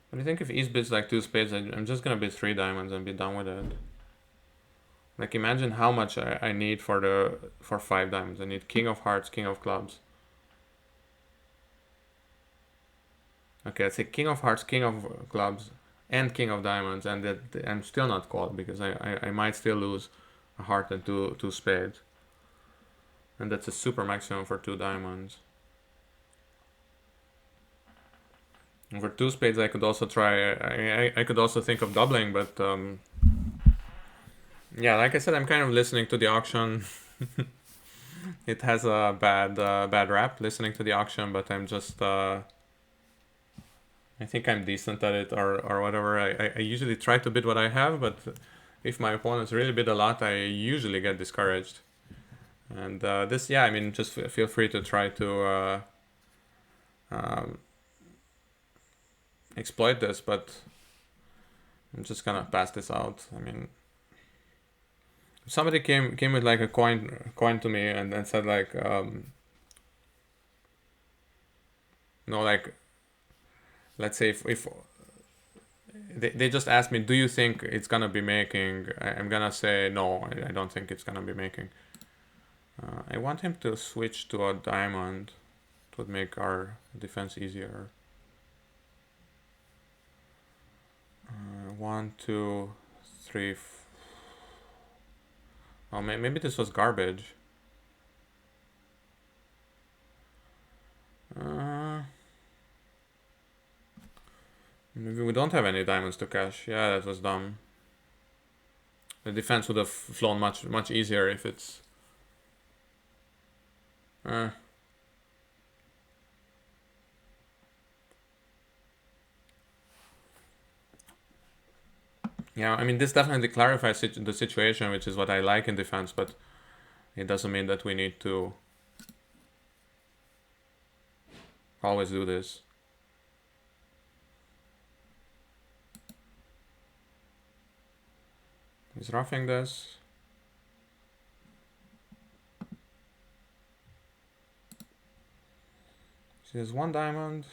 But I think if East bids like 2 spades, I'm just gonna bid 3 diamonds and be done with it. Like imagine how much I need for 5 diamonds. I need King of Hearts, King of Clubs. Okay, let's say King of Hearts, King of Clubs, and King of Diamonds, and that I'm still not called because I might still lose a heart and two spades. And that's a super maximum for 2 diamonds. And for 2 spades, I could also try. I could also think of doubling, but yeah, like I said, I'm kind of listening to the auction. It has a bad rap, listening to the auction, but I'm just. I think I'm decent at it, or whatever. I usually try to bid what I have, but if my opponents really bid a lot, I usually get discouraged. And this, yeah, I mean, just feel free to try to exploit this, but I'm just gonna pass this out. I mean, if somebody came with like a coin to me and said like, like, let's say if they just asked me, do you think it's gonna be making? I'm gonna say no. I don't think it's gonna be making. I want him to switch to a diamond. It would make our defense easier. 1, 2, 3. Oh, maybe this was garbage. Maybe we don't have any diamonds to cash. Yeah, that was dumb. The defense would have flown much easier if it's. Yeah, I mean, this definitely clarifies the situation, which is what I like in defense, but it doesn't mean that we need to always do this. He's roughing this. He has 1 diamond.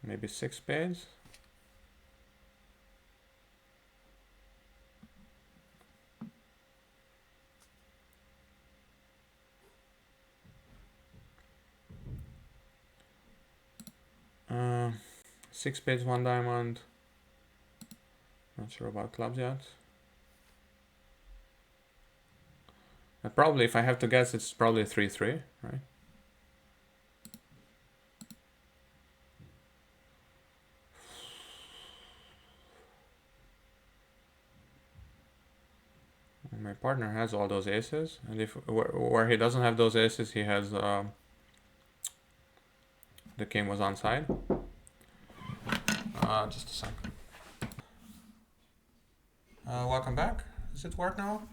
Maybe 6 spades. Uh, 6 spades, 1 diamond. Not sure about clubs yet. Probably, if I have to guess, it's probably 3-3, right? partner has all those aces, and if where he doesn't have those aces, he has the king was onside. Just a sec. Welcome back. Does it work now?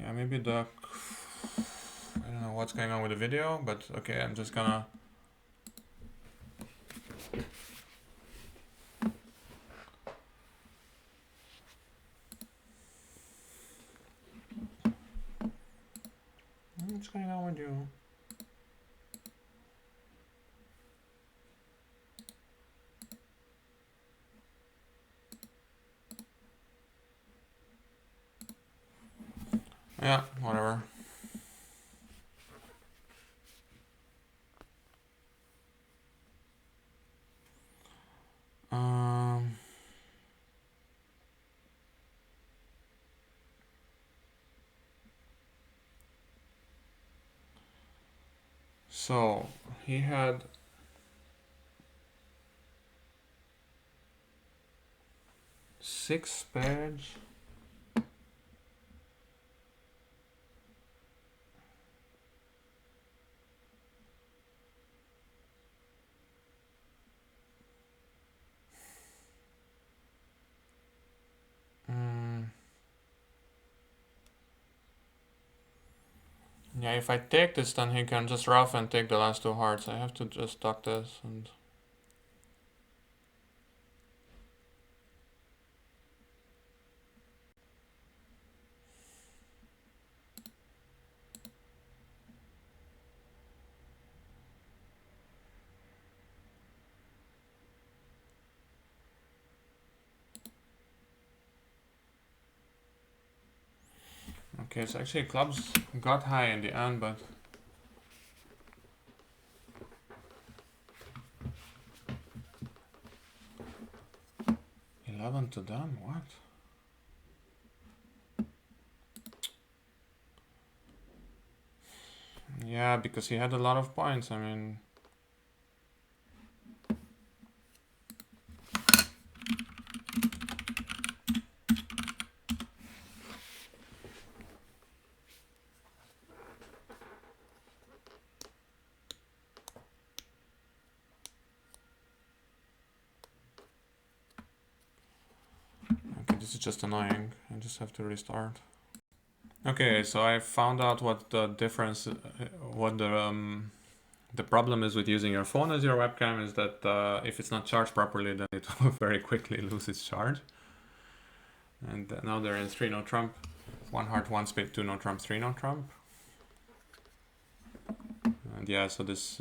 Yeah, maybe the... I don't know what's going on with the video, but okay, I'm just gonna... What's going on with you? Yeah, whatever. So he had six spades. Yeah, if I take this, then he can just rough and take the last two hearts. I have to just duck this and... Okay, so actually clubs got high in the end, but... 11 to them, what? Yeah, because he had a lot of points, I mean... Okay, this is just annoying. I just have to restart. Okay, so I found out what the difference, what the problem is with using your phone as your webcam is that if it's not charged properly, then it will very quickly lose its charge. And now they're in 3 no trump, 1 heart, 1 spade, 2 no trump, 3 no trump. And yeah, so this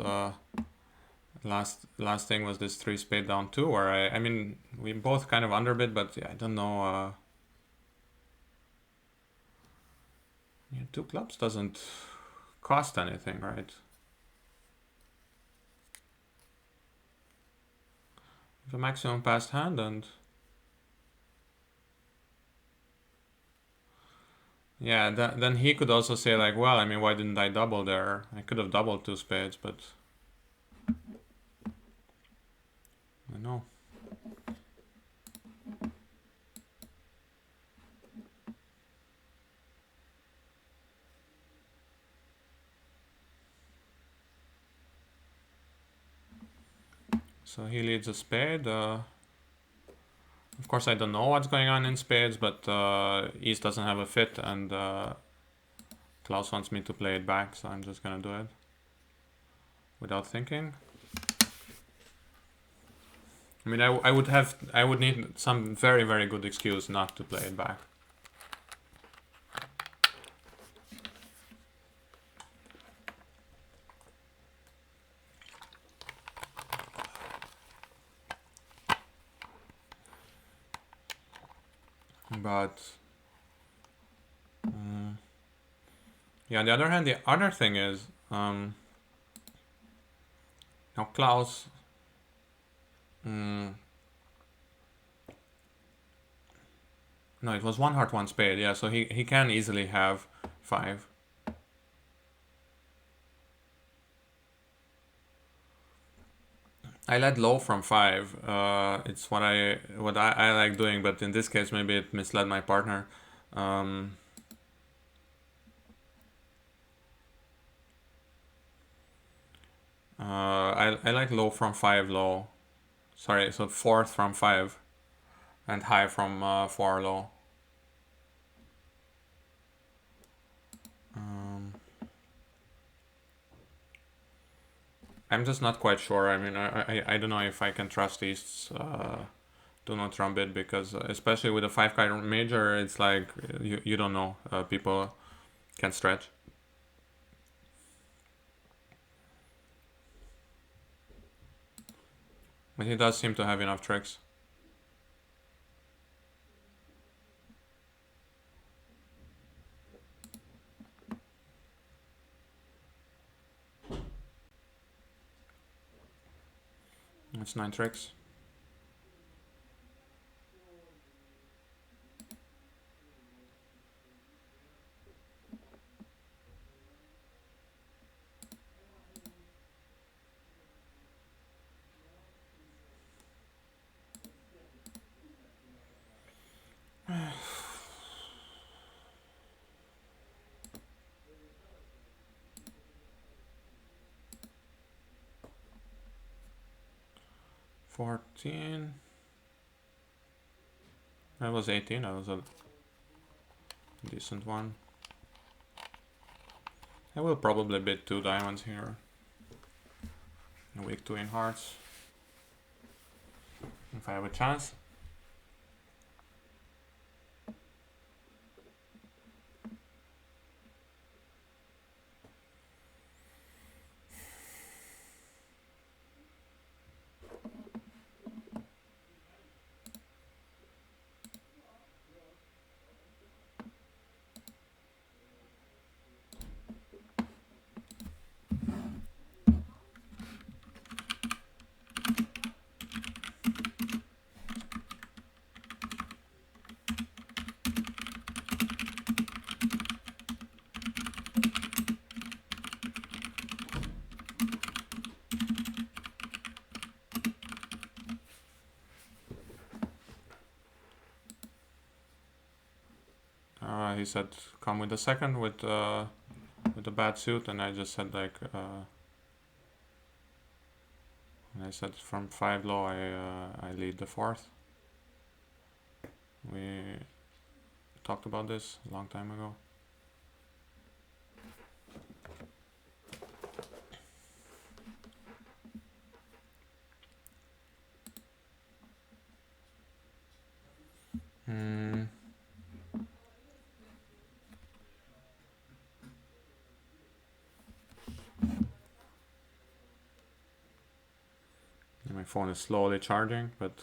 last thing was this 3 spade down 2, where I mean we both kind of underbid, but yeah, I don't know. Yeah, 2 clubs doesn't cost anything, right? If a maximum passed hand and... Yeah, then he could also say like, well, I mean, why didn't I double there? I could have doubled 2 spades, but... I know. So he leads a spade. Of course, I don't know what's going on in spades, but East doesn't have a fit, and Klaus wants me to play it back, so I'm just gonna do it without thinking. I mean, I would need some very, very good excuse not to play it back. But yeah, on the other hand, the other thing is now Klaus no, it was 1 heart, 1 spade. Yeah, so he can easily have 5. I led low from 5. It's what I like doing, but in this case maybe it misled my partner. I like low from 5 low. Sorry, so fourth from 5 and high from 4 low. I'm just not quite sure. I mean, I don't know if I can trust these do not trump it, because especially with a 5 card major, it's like you don't know. People can stretch. But he does seem to have enough tricks. It's 9 tricks. $14. That was 18. That was a decent one. I will probably bid 2 diamonds here. Weak 2 in hearts. If I have a chance. He said come with the second with a bad suit, and I just said like and I said from 5 low I lead the fourth. We talked about this a long time ago. My phone is slowly charging, but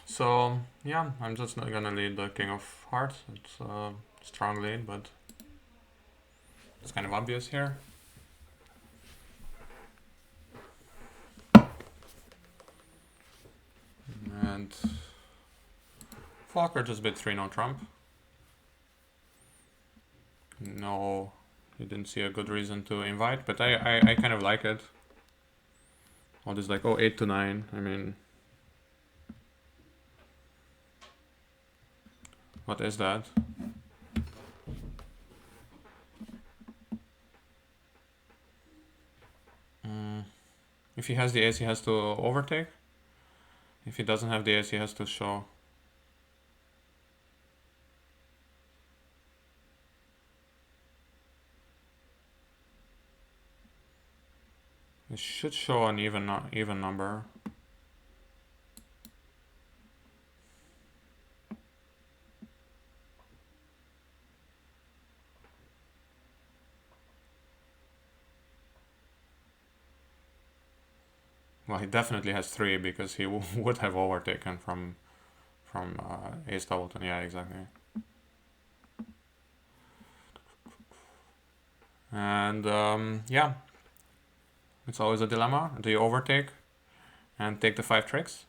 so yeah, I'm just not gonna lead the King of Hearts. It's a strong lead, but it's kind of obvious here. And Falker just bid 3 no trump. No, he didn't see a good reason to invite, but I kind of like it. All this like, oh, 8 to 9. I mean, What is that? If he has the ace, he has to overtake. If he doesn't have the ace, he has to show. It should show an even number. Well, he definitely has 3 because he would have overtaken from ace doubleton. Yeah, exactly. And yeah, it's always a dilemma. Do you overtake and take the 5 tricks,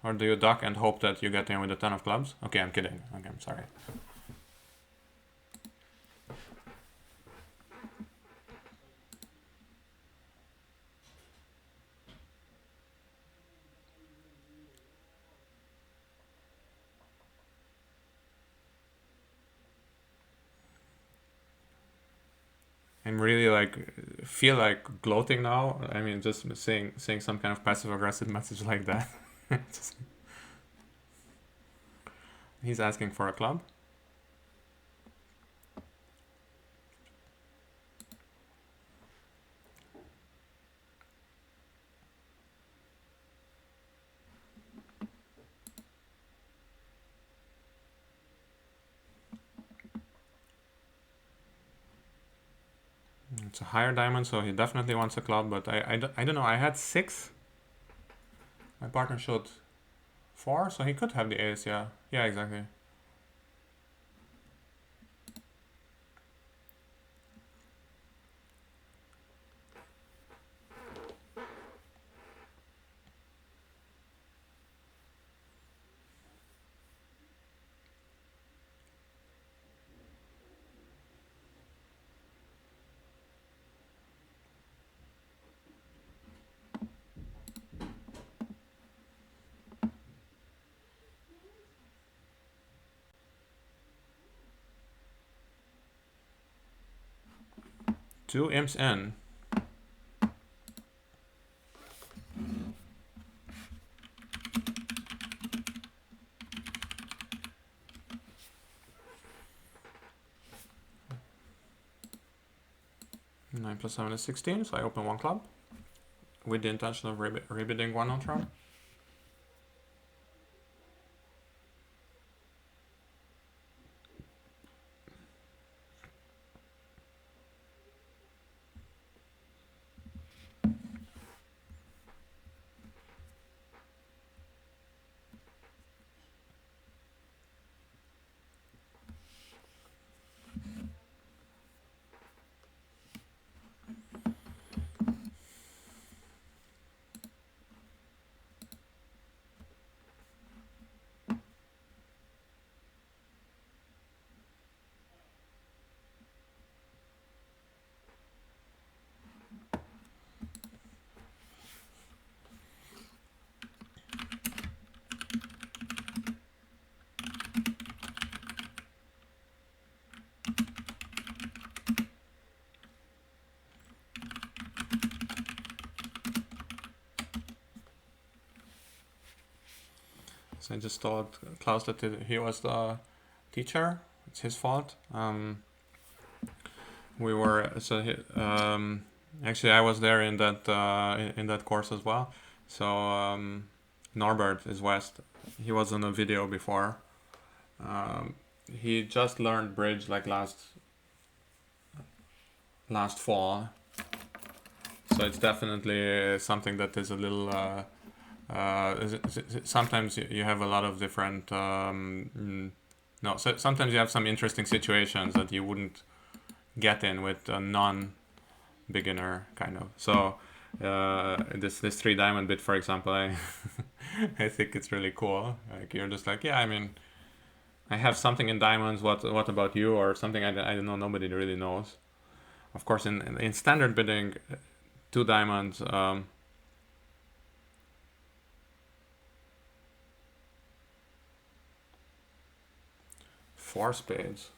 or do you duck and hope that you get in with the 10 of clubs? Okay, I'm kidding. Okay, I'm sorry. I'm really feel like gloating now. I mean, just saying some kind of passive aggressive message like that. He's asking for a club. It's a higher diamond, so he definitely wants a club, but I don't know. I had 6. My partner showed 4, so he could have the ace, yeah. Yeah, exactly. Two imps in. Nine plus 7 is 16, so I open 1 club with the intention of rebidding 1 on turn. So I just told Klaus that he was the teacher. It's his fault. We were actually I was there in that course as well. So Norbert is West. He was on a video before. He just learned bridge like last fall. So it's definitely something that is a little. Sometimes you have a lot of different. No, so sometimes you have some interesting situations that you wouldn't get in with a non-beginner kind of. So this 3 diamond bit, for example, I I think it's really cool. Like you're just like, yeah, I mean, I have something in diamonds. What about you? Or something I don't know. Nobody really knows. Of course, in standard bidding, 2 diamonds. 4 spades.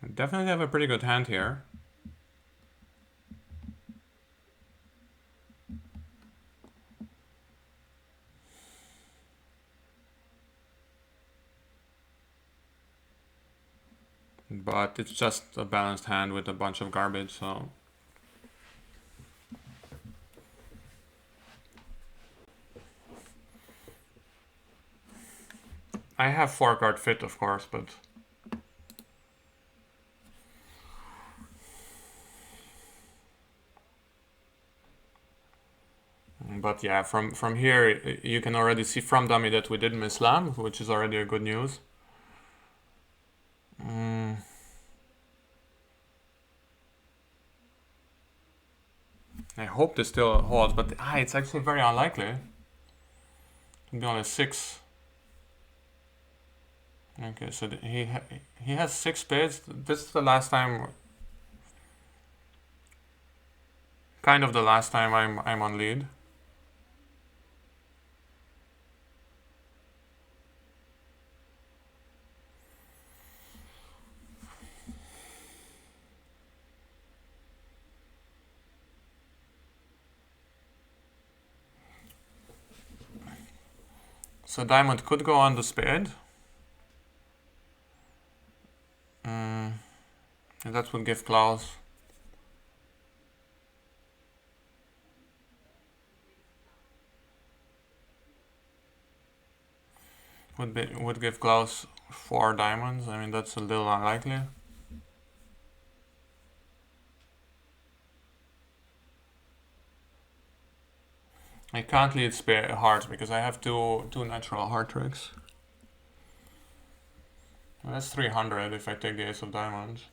I definitely have a pretty good hand here. But it's just a balanced hand with a bunch of garbage, so... I have 4-card fit, of course, but... But yeah, from here, you can already see from dummy that we didn't miss slam, which is already a good news. I hope this still holds, but it's actually very unlikely. To be honest, 6. Okay, so he has 6 spades. This is the last time, kind of the last time I'm on lead. So diamond could go on the spade. And that would give Klaus. Would give Klaus 4 diamonds. I mean, that's a little unlikely. I can't lead spade hearts because I have two natural heart tricks. Well, that's 300 if I take the ace of diamonds.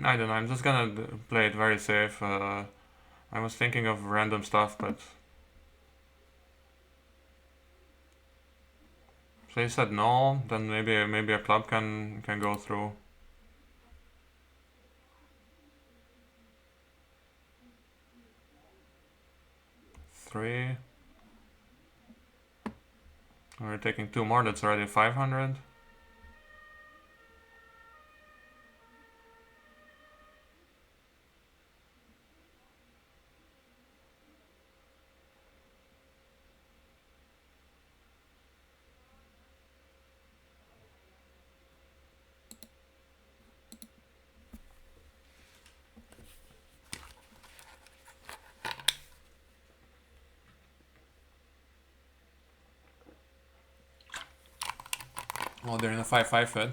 I don't know, I'm just gonna play it very safe. I was thinking of random stuff, but... So he said no, then maybe a club can go through. Three. We're taking 2 more, that's already 500. Well, they're in a 5-5 fed.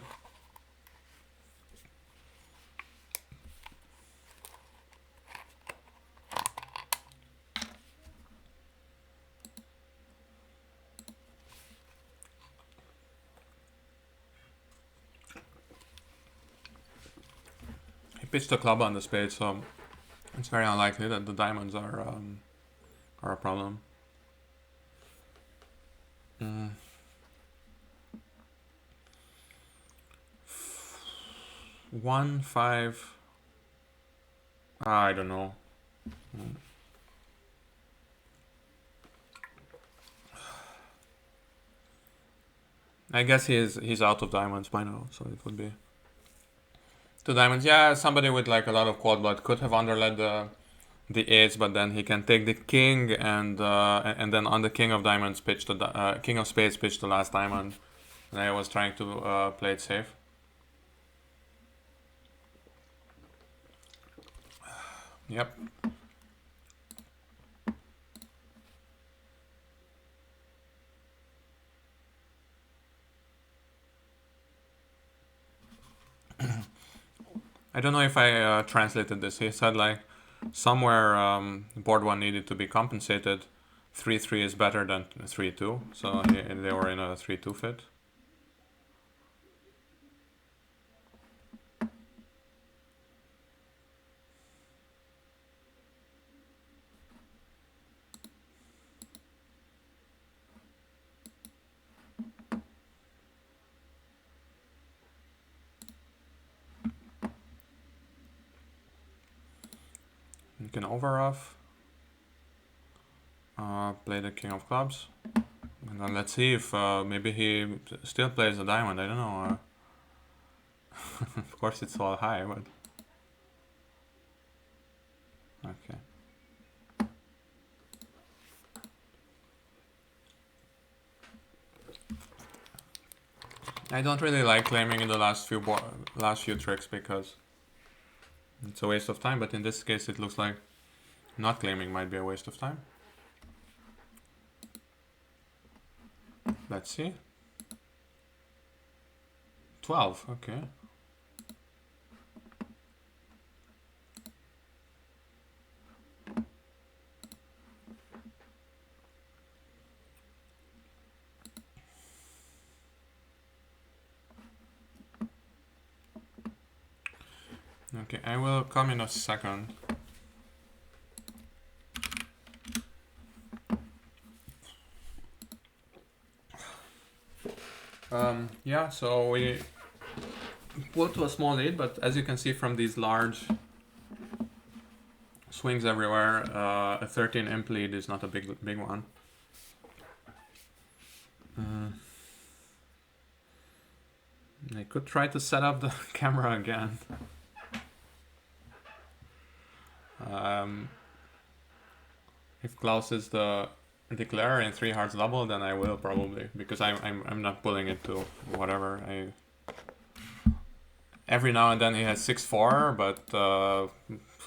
He pitched a club on the spade, so it's very unlikely that the diamonds are a problem. 1, 5. I don't know. I guess he's out of diamonds by now, so it would be 2 diamonds. Yeah, somebody with like a lot of quad blood could have underled the ace, but then he can take the king and then on the king of diamonds pitch the king of spades pitch the last diamond. And I was trying to play it safe. Yep. I don't know if I translated this. He said like somewhere board 1 needed to be compensated. 3-3 is better than 3-2, so they were in a 3-2 fit. You can over-off. Play the king of clubs. And then let's see if maybe he still plays a diamond. I don't know. Of course it's all high, but... Okay. I don't really like claiming in the last few tricks because it's a waste of time, but in this case it looks like not claiming might be a waste of time. Let's see. 12, okay. Okay, I will come in a second. Yeah, so we put to a small lead, but as you can see from these large swings everywhere, a 13 imp lead is not a big one. I could try to set up the camera again. If Klaus is the declarer in 3 hearts double, then I will probably, because I'm not pulling it to whatever. Every now and then he has 6-4, but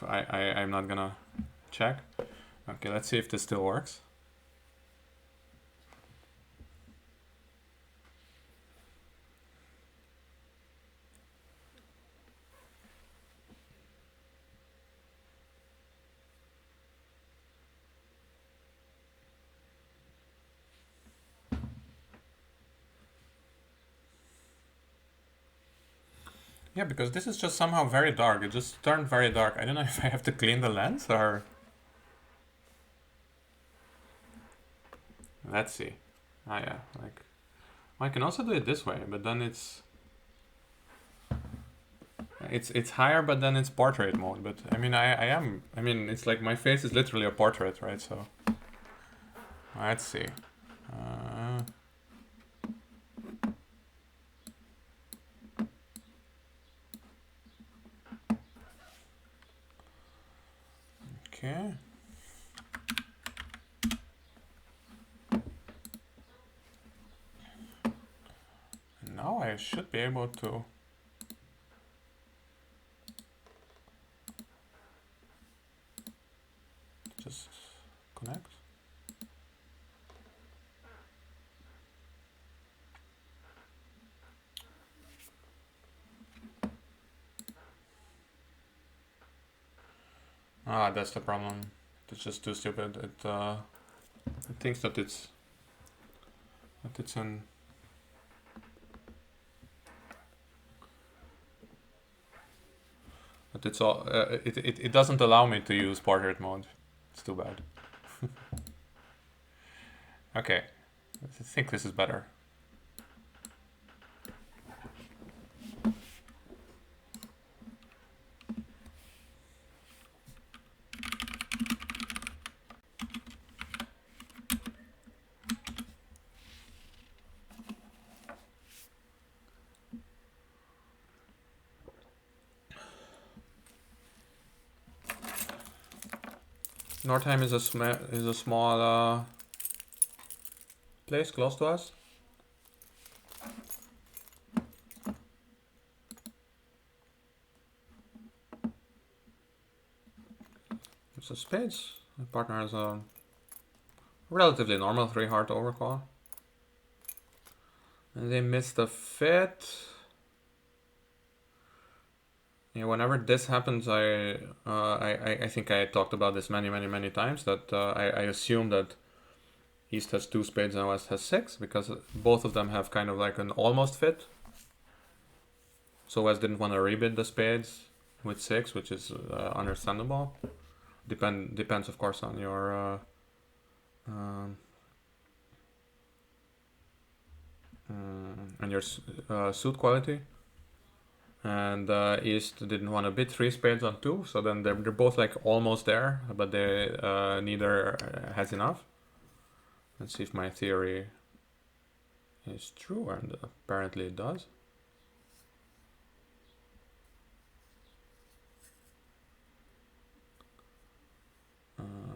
I'm not gonna check. Okay, let's see if this still works. Yeah, because this is just somehow very dark. It just turned very dark. I don't know if I have to clean the lens or... Let's see. Ah, yeah, like... Well, I can also do it this way, but then it's higher, but then it's portrait mode. But I mean, I mean, it's like my face is literally a portrait, right? So... Let's see. Okay. Now I should be able to just connect. Ah, that's the problem. It's just too stupid. It thinks that it's in... But it's all it doesn't allow me to use portrait mode. It's too bad. Okay, I think this is better. Nordheim is a small place close to us. It's a spades. My partner has a relatively normal 3-heart overcall. And they missed a fit. Yeah, whenever this happens, I think I talked about this many times, that I assume that East has 2 spades and West has 6, because both of them have kind of like an almost fit. So West didn't want to rebid the spades with 6, which is understandable. Depends of course on your um, and your suit quality. And East didn't want to bid 3 spades on 2, so then they're both like almost there, but they neither has enough. Let's see if my theory is true, and apparently it does.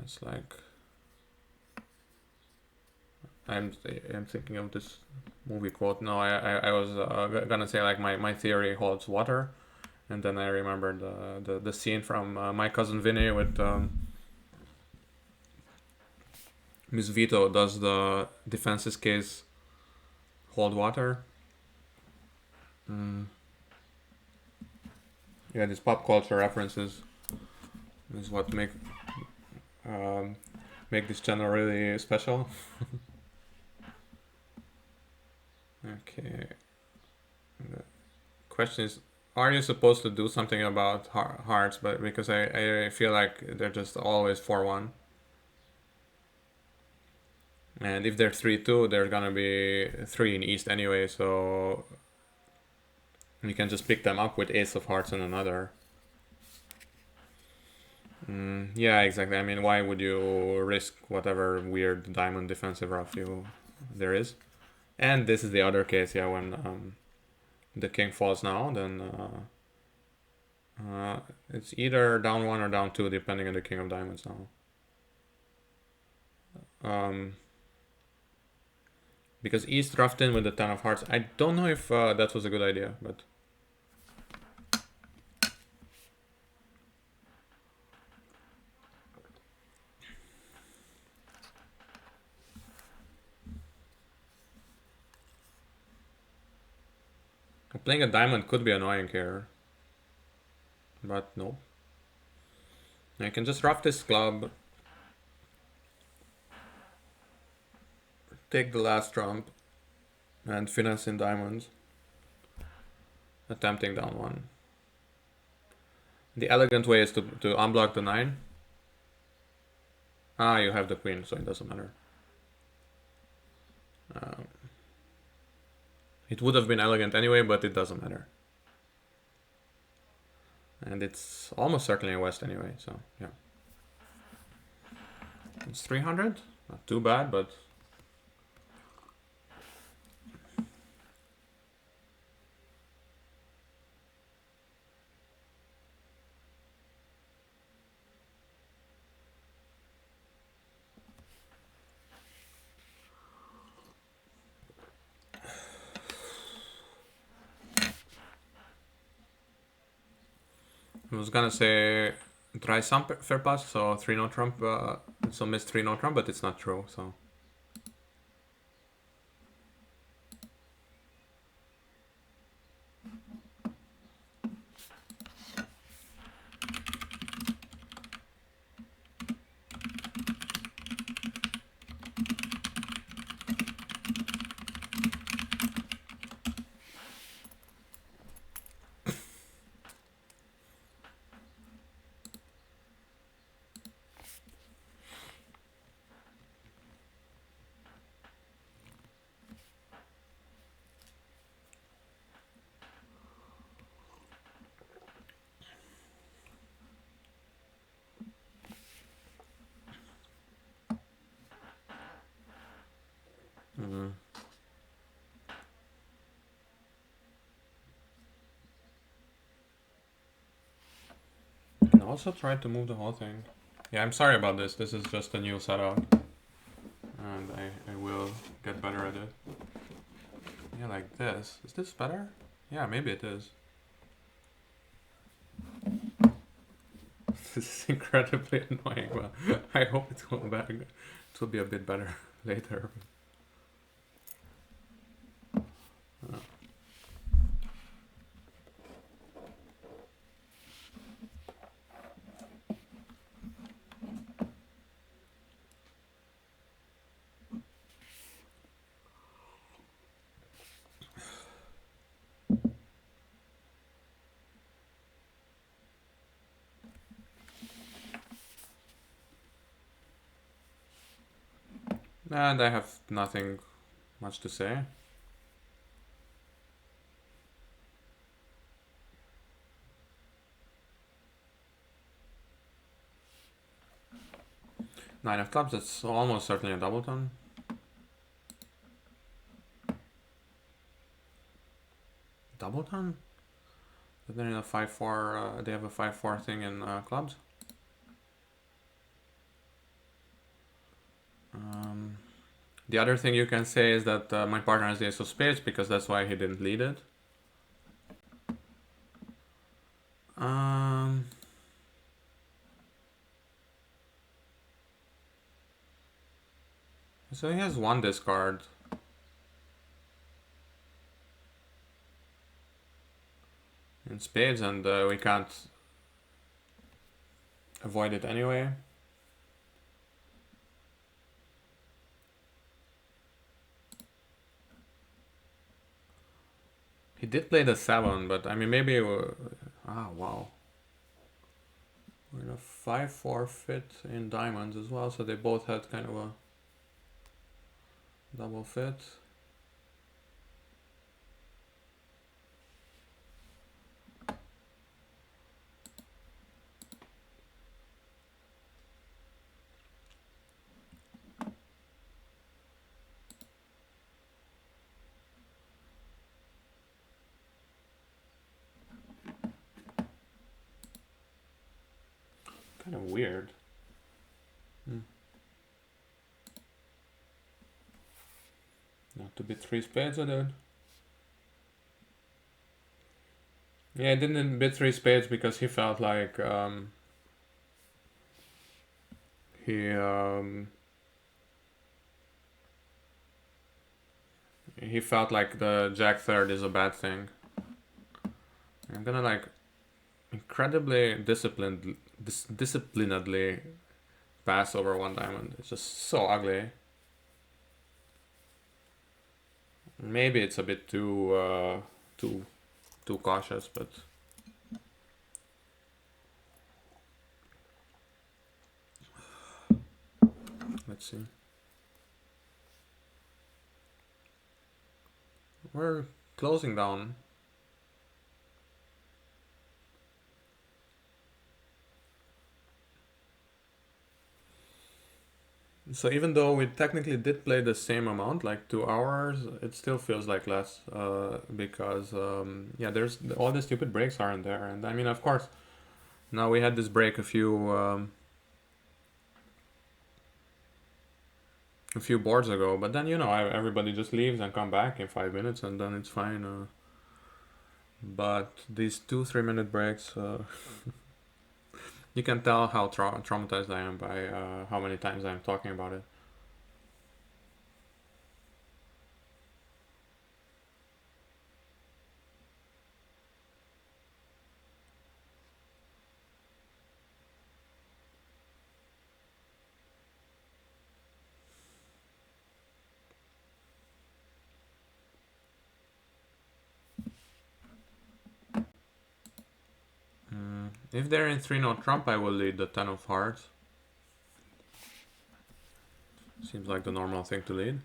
It's like I'm thinking of this movie quote. No, I was gonna say like my theory holds water, and then I remembered the scene from My Cousin Vinny with Miss Vito. Does the defense's case hold water? Yeah, these pop culture references is what make this channel really special. Okay. The question is, are you supposed to do something about hearts? But because I feel like they're just always 4-1. And if they're 3-2, they're gonna be 3 in East anyway, so you can just pick them up with Ace of Hearts and another. Yeah, exactly. I mean, why would you risk whatever weird diamond defensive ruff there is? And this is the other case, yeah, when the king falls now, then it's either down 1 or down 2, depending on the king of diamonds now. Because East ruffed in with the 10 of hearts. I don't know if that was a good idea, but... Playing a diamond could be annoying here. But no. I can just ruff this club. Take the last trump. And finesse in diamonds. Attempting down 1. The elegant way is to unblock the 9. Ah, you have the queen, so it doesn't matter. It would have been elegant anyway, but it doesn't matter. And it's almost certainly a West anyway, so yeah. It's 300. Not too bad, but... I was gonna say try some fair pass, so 3-no trump, so miss 3-no trump, but it's not true, so... You can also try to move the whole thing. Yeah, I'm sorry about this. This is just a new setup. And I will get better at it. Yeah, like this. Is this better? Yeah, maybe it is. This is incredibly annoying, but I hope it will be a bit better later. And I have nothing much to say. Nine of clubs, that's almost certainly a double tone. Double tone? But then in a 5-4, they have a 5-4 thing in clubs. The other thing you can say is that my partner has the ace of spades because that's why he didn't lead it. So he has one discard. In spades, and we can't avoid it anyway. He did play the 7, but I mean maybe... wow. We're in a 5-4 fit in diamonds as well, so they both had kind of a double fit. Kind of weird. Not to be 3 spades, I did. Yeah, I didn't bid 3 spades because he felt like he felt like the jack third is a bad thing. I'm gonna like incredibly disciplinedly pass over one diamond. It's just so ugly. Maybe it's a bit too cautious, but let's see. We're closing down. So even though we technically did play the same amount, like 2 hours, it still feels like less because yeah, there's all the stupid breaks aren't there, and I mean, of course, now we had this break a few boards ago, but then you know everybody just leaves and come back in 5 minutes, and then it's fine. But these 2-3 minute breaks, you can tell how traumatized I am by how many times I'm talking about it. If they're in 3-note trump, I will lead the 10 of hearts. Seems like the normal thing to lead.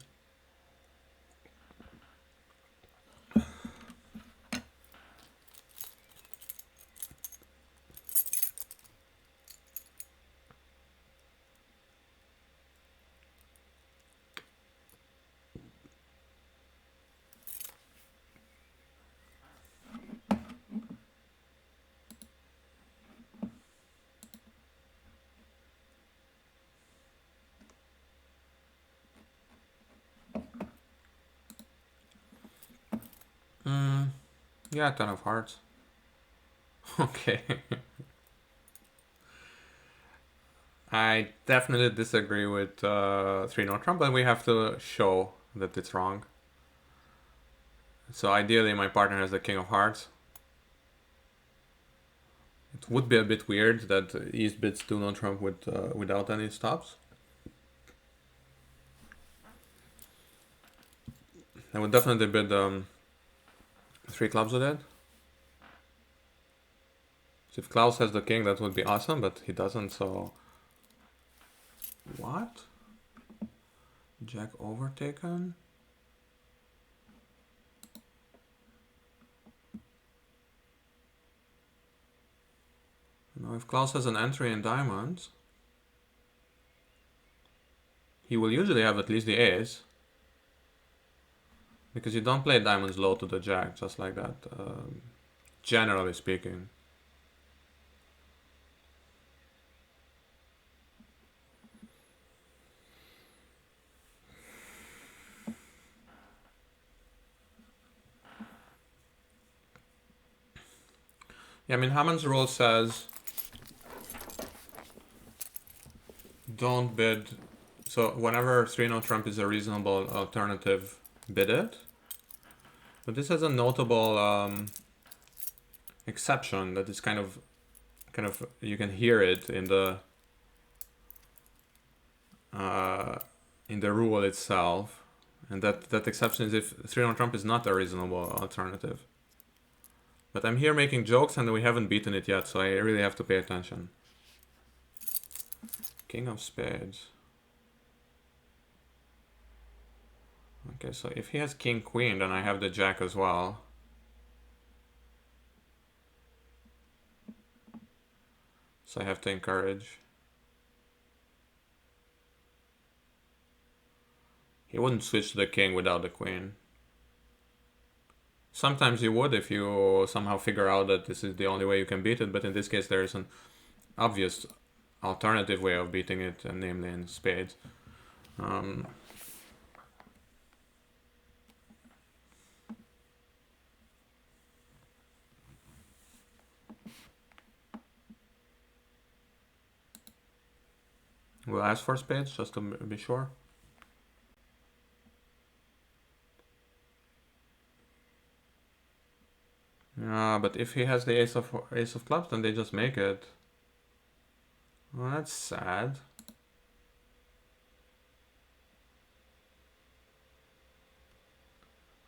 Yeah, 10 of hearts. Okay. I definitely disagree with 3-note trump, but we have to show that it's wrong. So ideally my partner has the king of hearts. It would be a bit weird that East bids 2-note trump with without any stops. I would definitely bid 3 clubs with it. So if Klaus has the king, that would be awesome, but he doesn't, so... What? Jack overtaken. Now if Klaus has an entry in diamonds, he will usually have at least the ace. Because you don't play diamonds low to the jack, just like that, generally speaking. Yeah, I mean, Hammond's rule says don't bid. So whenever 3-no trump is a reasonable alternative, bid it. But this has a notable exception that is kind of you can hear it in the rule itself, and that exception is if 3-no trump is not a reasonable alternative. But I'm here making jokes and we haven't beaten it yet, so I really have to pay attention. King of spades. Okay, so if he has king queen, then I have the jack as well. So I have to encourage. He wouldn't switch to the king without the queen. Sometimes you would if you somehow figure out that this is the only way you can beat it, but in this case there is an obvious alternative way of beating it, namely in spades. We'll ask for spades just to be sure. But if he has the ace of clubs, then they just make it. Well, that's sad.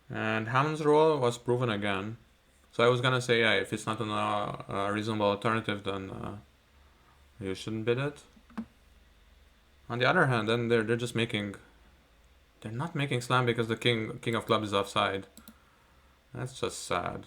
And Hammond's rule was proven again. So I was gonna say, yeah, if it's not a reasonable alternative, then you shouldn't bid it. On the other hand, then they're just making. They're not making slam because the king of clubs is offside. That's just sad.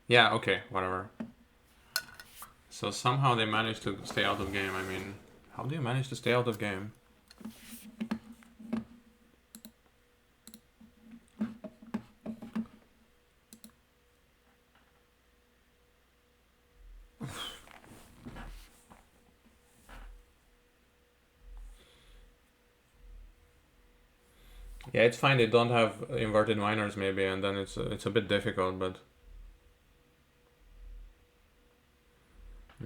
Yeah, okay, whatever. So somehow they managed to stay out of game. I mean, how do you manage to stay out of game? Yeah, it's fine. They don't have inverted minors maybe, and then it's a bit difficult, but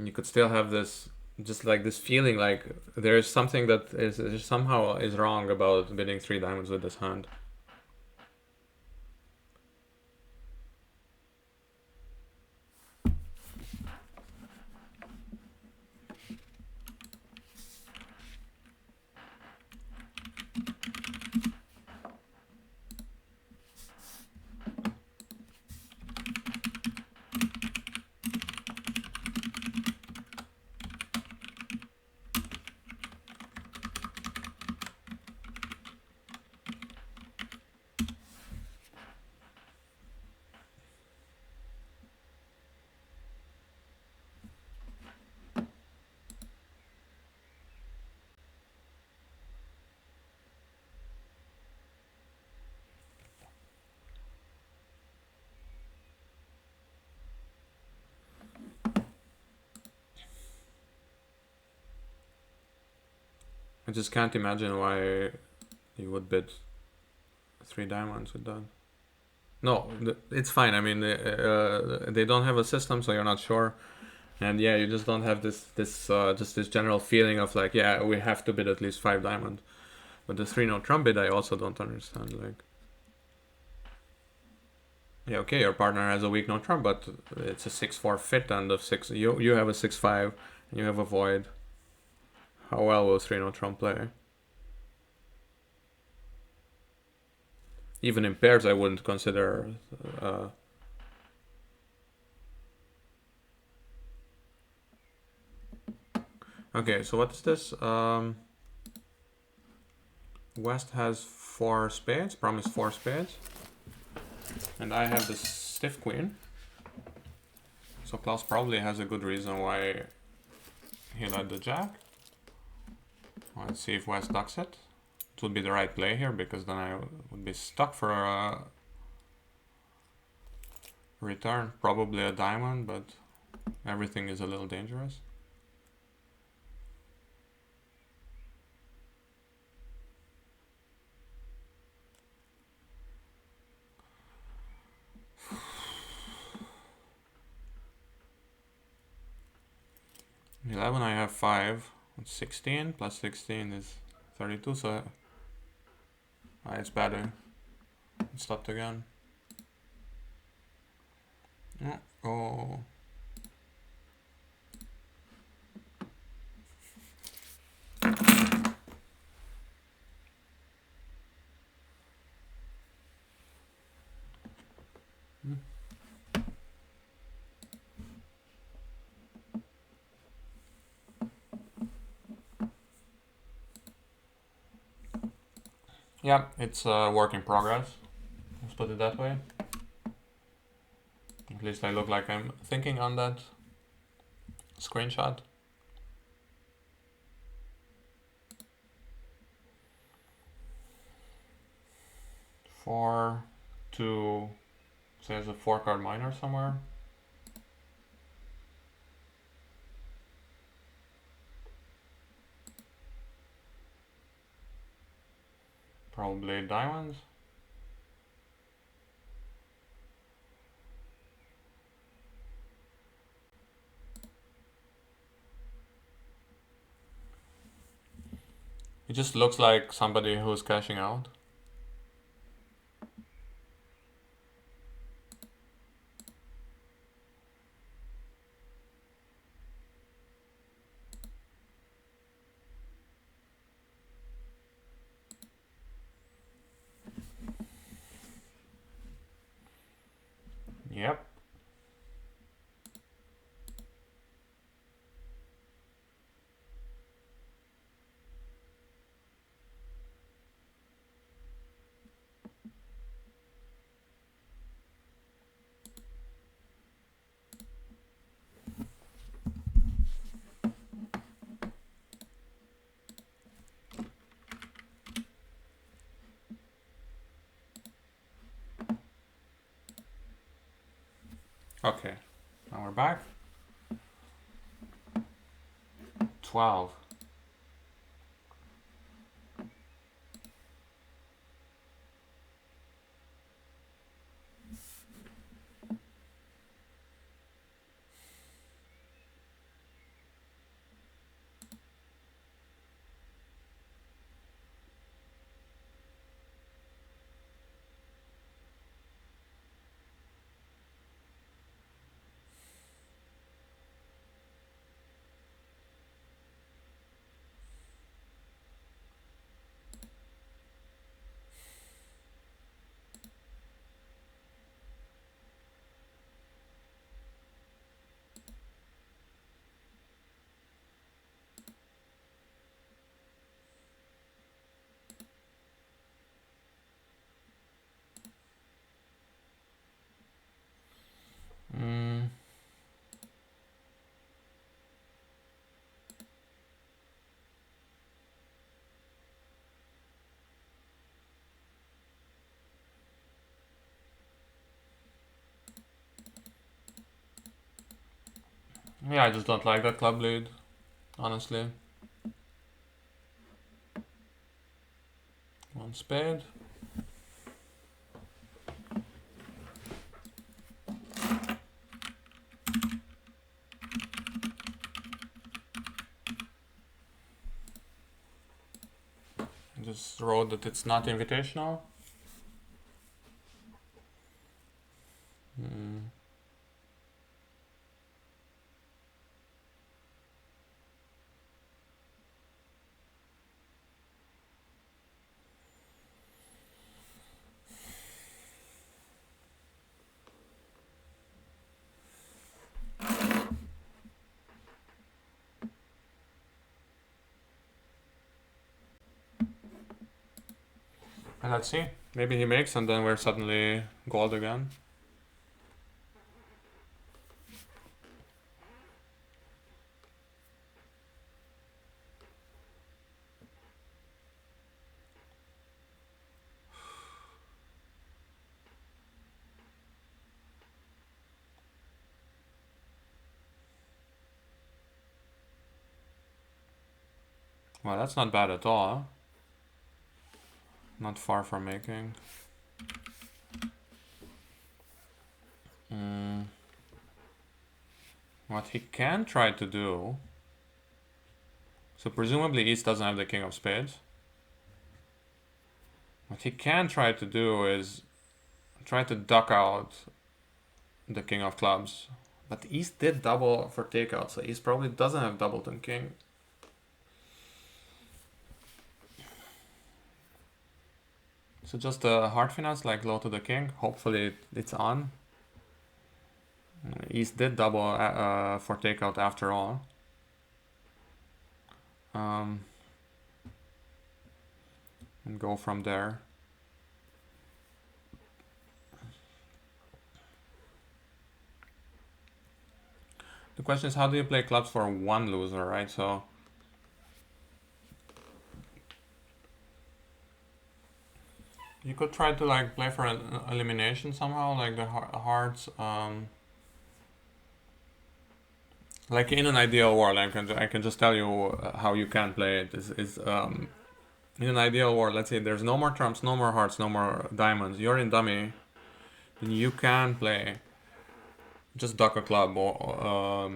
you could still have this, just like this feeling like there's something that is somehow is wrong about bidding 3 diamonds with this hand. I just can't imagine why he would bid 3 diamonds with that. No, it's fine. I mean, they don't have a system, so you're not sure. And yeah, you just don't have just this general feeling of like, yeah, we have to bid at least 5 diamonds. But the 3 no trump bid, I also don't understand. Like, yeah, okay, your partner has a weak no trump, but it's a 6-4 fit and of 6. You have a 6-5 and you have a void. How well will 3 no trump play? Even in pairs, I wouldn't consider. Okay, so what is this? West has 4 spades, promise 4 spades. And I have the stiff queen. So Klaus probably has a good reason why he led the jack. Let's see if West ducks it. It would be the right play here, because then I would be stuck for a return. Probably a diamond, but everything is a little dangerous. In 11 I have 5. 16 plus 16 is 32, so it's better. It stopped again. Oh. Yeah, it's a work in progress. Let's put it that way. At least I look like I'm thinking on that screenshot. Four, two, so there's a 4-card minor somewhere. Probably diamonds. It just looks like somebody who's cashing out. Yep. Okay, now we're back. 12. Yeah, I just don't like that club lead, honestly. on spade. Just wrote that it's not invitational. And let's see. Maybe he makes and then we're suddenly gold again. Well, that's not bad at all. Huh? Not far from making. What he can try to do... So presumably East doesn't have the king of spades. What he can try to do is try to duck out the king of clubs. But East did double for takeout, so East probably doesn't have doubleton king. So just a hard finesse, like low to the king. Hopefully it's on. East did double for takeout after all. And go from there. The question is, how do you play clubs for one loser, right? So you could try to like play for an elimination somehow, like the hearts. Like in an ideal world, I can just tell you how you can play it. In an ideal world, let's say there's no more trumps, no more hearts, no more diamonds. You're in dummy, then you can play. Just duck a club, or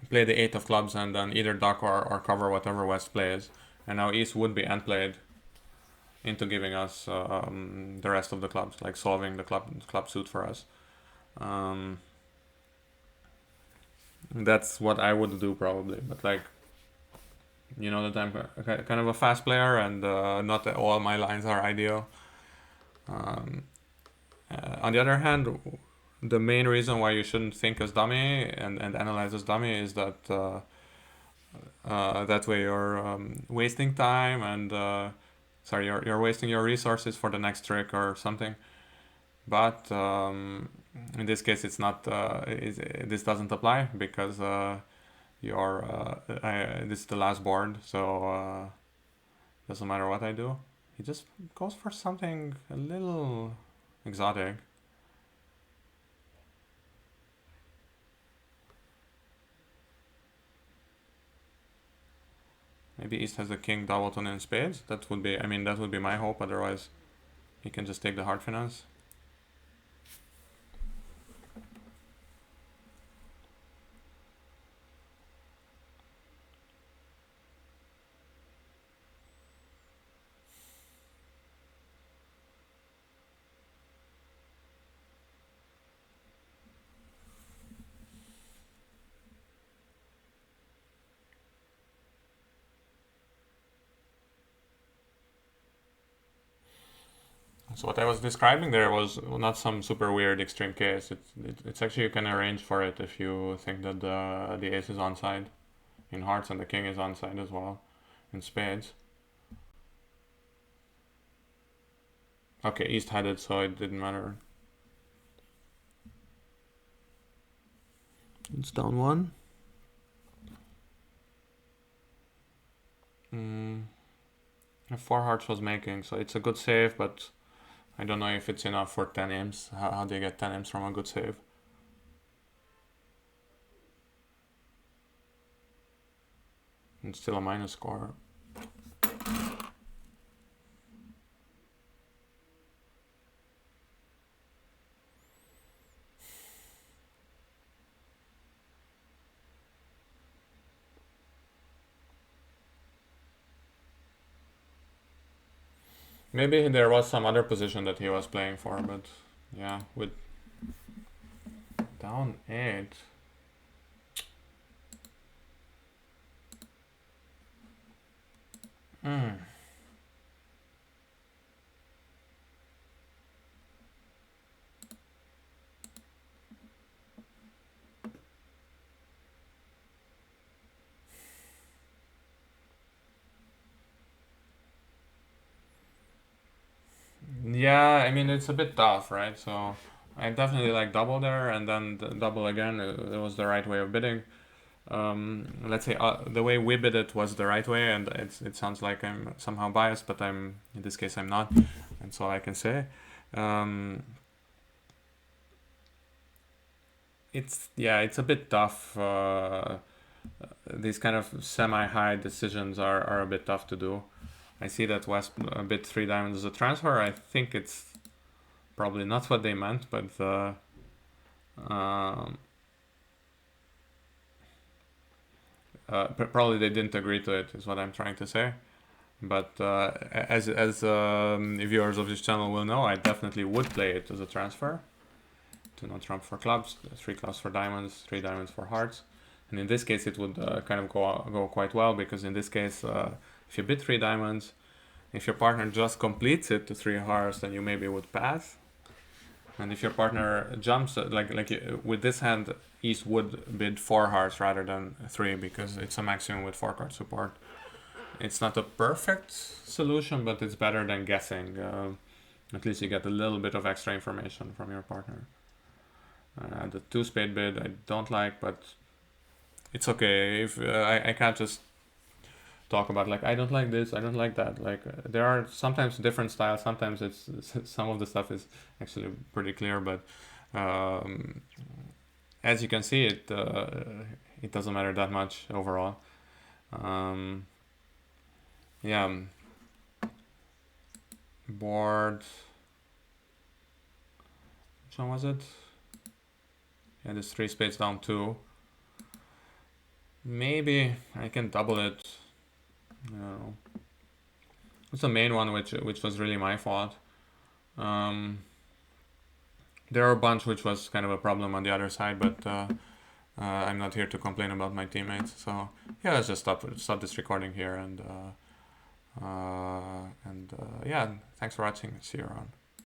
play the 8 of clubs and then either duck or cover whatever West plays. And now East would be end played into giving us the rest of the clubs, like solving the club suit for us. That's what I would do probably, but like, you know that I'm kind of a fast player and not all my lines are ideal. On the other hand, the main reason why you shouldn't think as dummy and analyze as dummy is that that way you're wasting time and you're wasting your resources for the next trick or something. But in this case, it's not. This doesn't apply because this is the last board, so doesn't matter what I do. He just goes for something a little exotic. Maybe East has the king, doubleton, and spades. That would be my hope. Otherwise, he can just take the hard finesse. So what I was describing there was not some super weird extreme case. It's actually, you can arrange for it if you think that the ace is onside in hearts and the king is onside as well in spades. Okay, East had it, so it didn't matter. It's down one. Four hearts was making, so it's a good save, but I don't know if it's enough for 10 imps. How do you get 10 imps from a good save? It's still a minus score. Maybe there was some other position that he was playing for, but yeah, with down 8. Yeah, I mean it's a bit tough, right? So I definitely like double there, and then the double again. It was the right way of bidding. Let's say the way we bid it was the right way, and it sounds like I'm somehow biased, but I'm in this case I'm not, and so I can say. It's a bit tough. These kind of semi-high decisions are a bit tough to do. I see that West bid 3 diamonds as a transfer. I think it's probably not what they meant, but probably they didn't agree to it, is what I'm trying to say. But as viewers of this channel will know, I definitely would play it as a transfer. 2 non-trump for clubs, 3 clubs for diamonds, 3 diamonds for hearts. And in this case, it would kind of go quite well, because in this case, if you bid 3 diamonds, if your partner just completes it to 3 hearts, then you maybe would pass. And if your partner jumps, with this hand, East would bid 4 hearts rather than 3, because it's a maximum with 4 card support. It's not a perfect solution, but it's better than guessing. At least you get a little bit of extra information from your partner. The 2 spade bid I don't like, but it's okay. If I can't just talk about like I don't like this, I don't like that. Like there are sometimes different styles. Sometimes it's some of the stuff is actually pretty clear, but as you can see, it doesn't matter that much overall. Yeah. Board. Which one was it? Yeah, this 3 spades down 2. Maybe I can double it. No. It's the main one, which was really my fault. There are a bunch which was kind of a problem on the other side, but I'm not here to complain about my teammates. So yeah, let's just stop this recording here, and yeah, thanks for watching. See you around.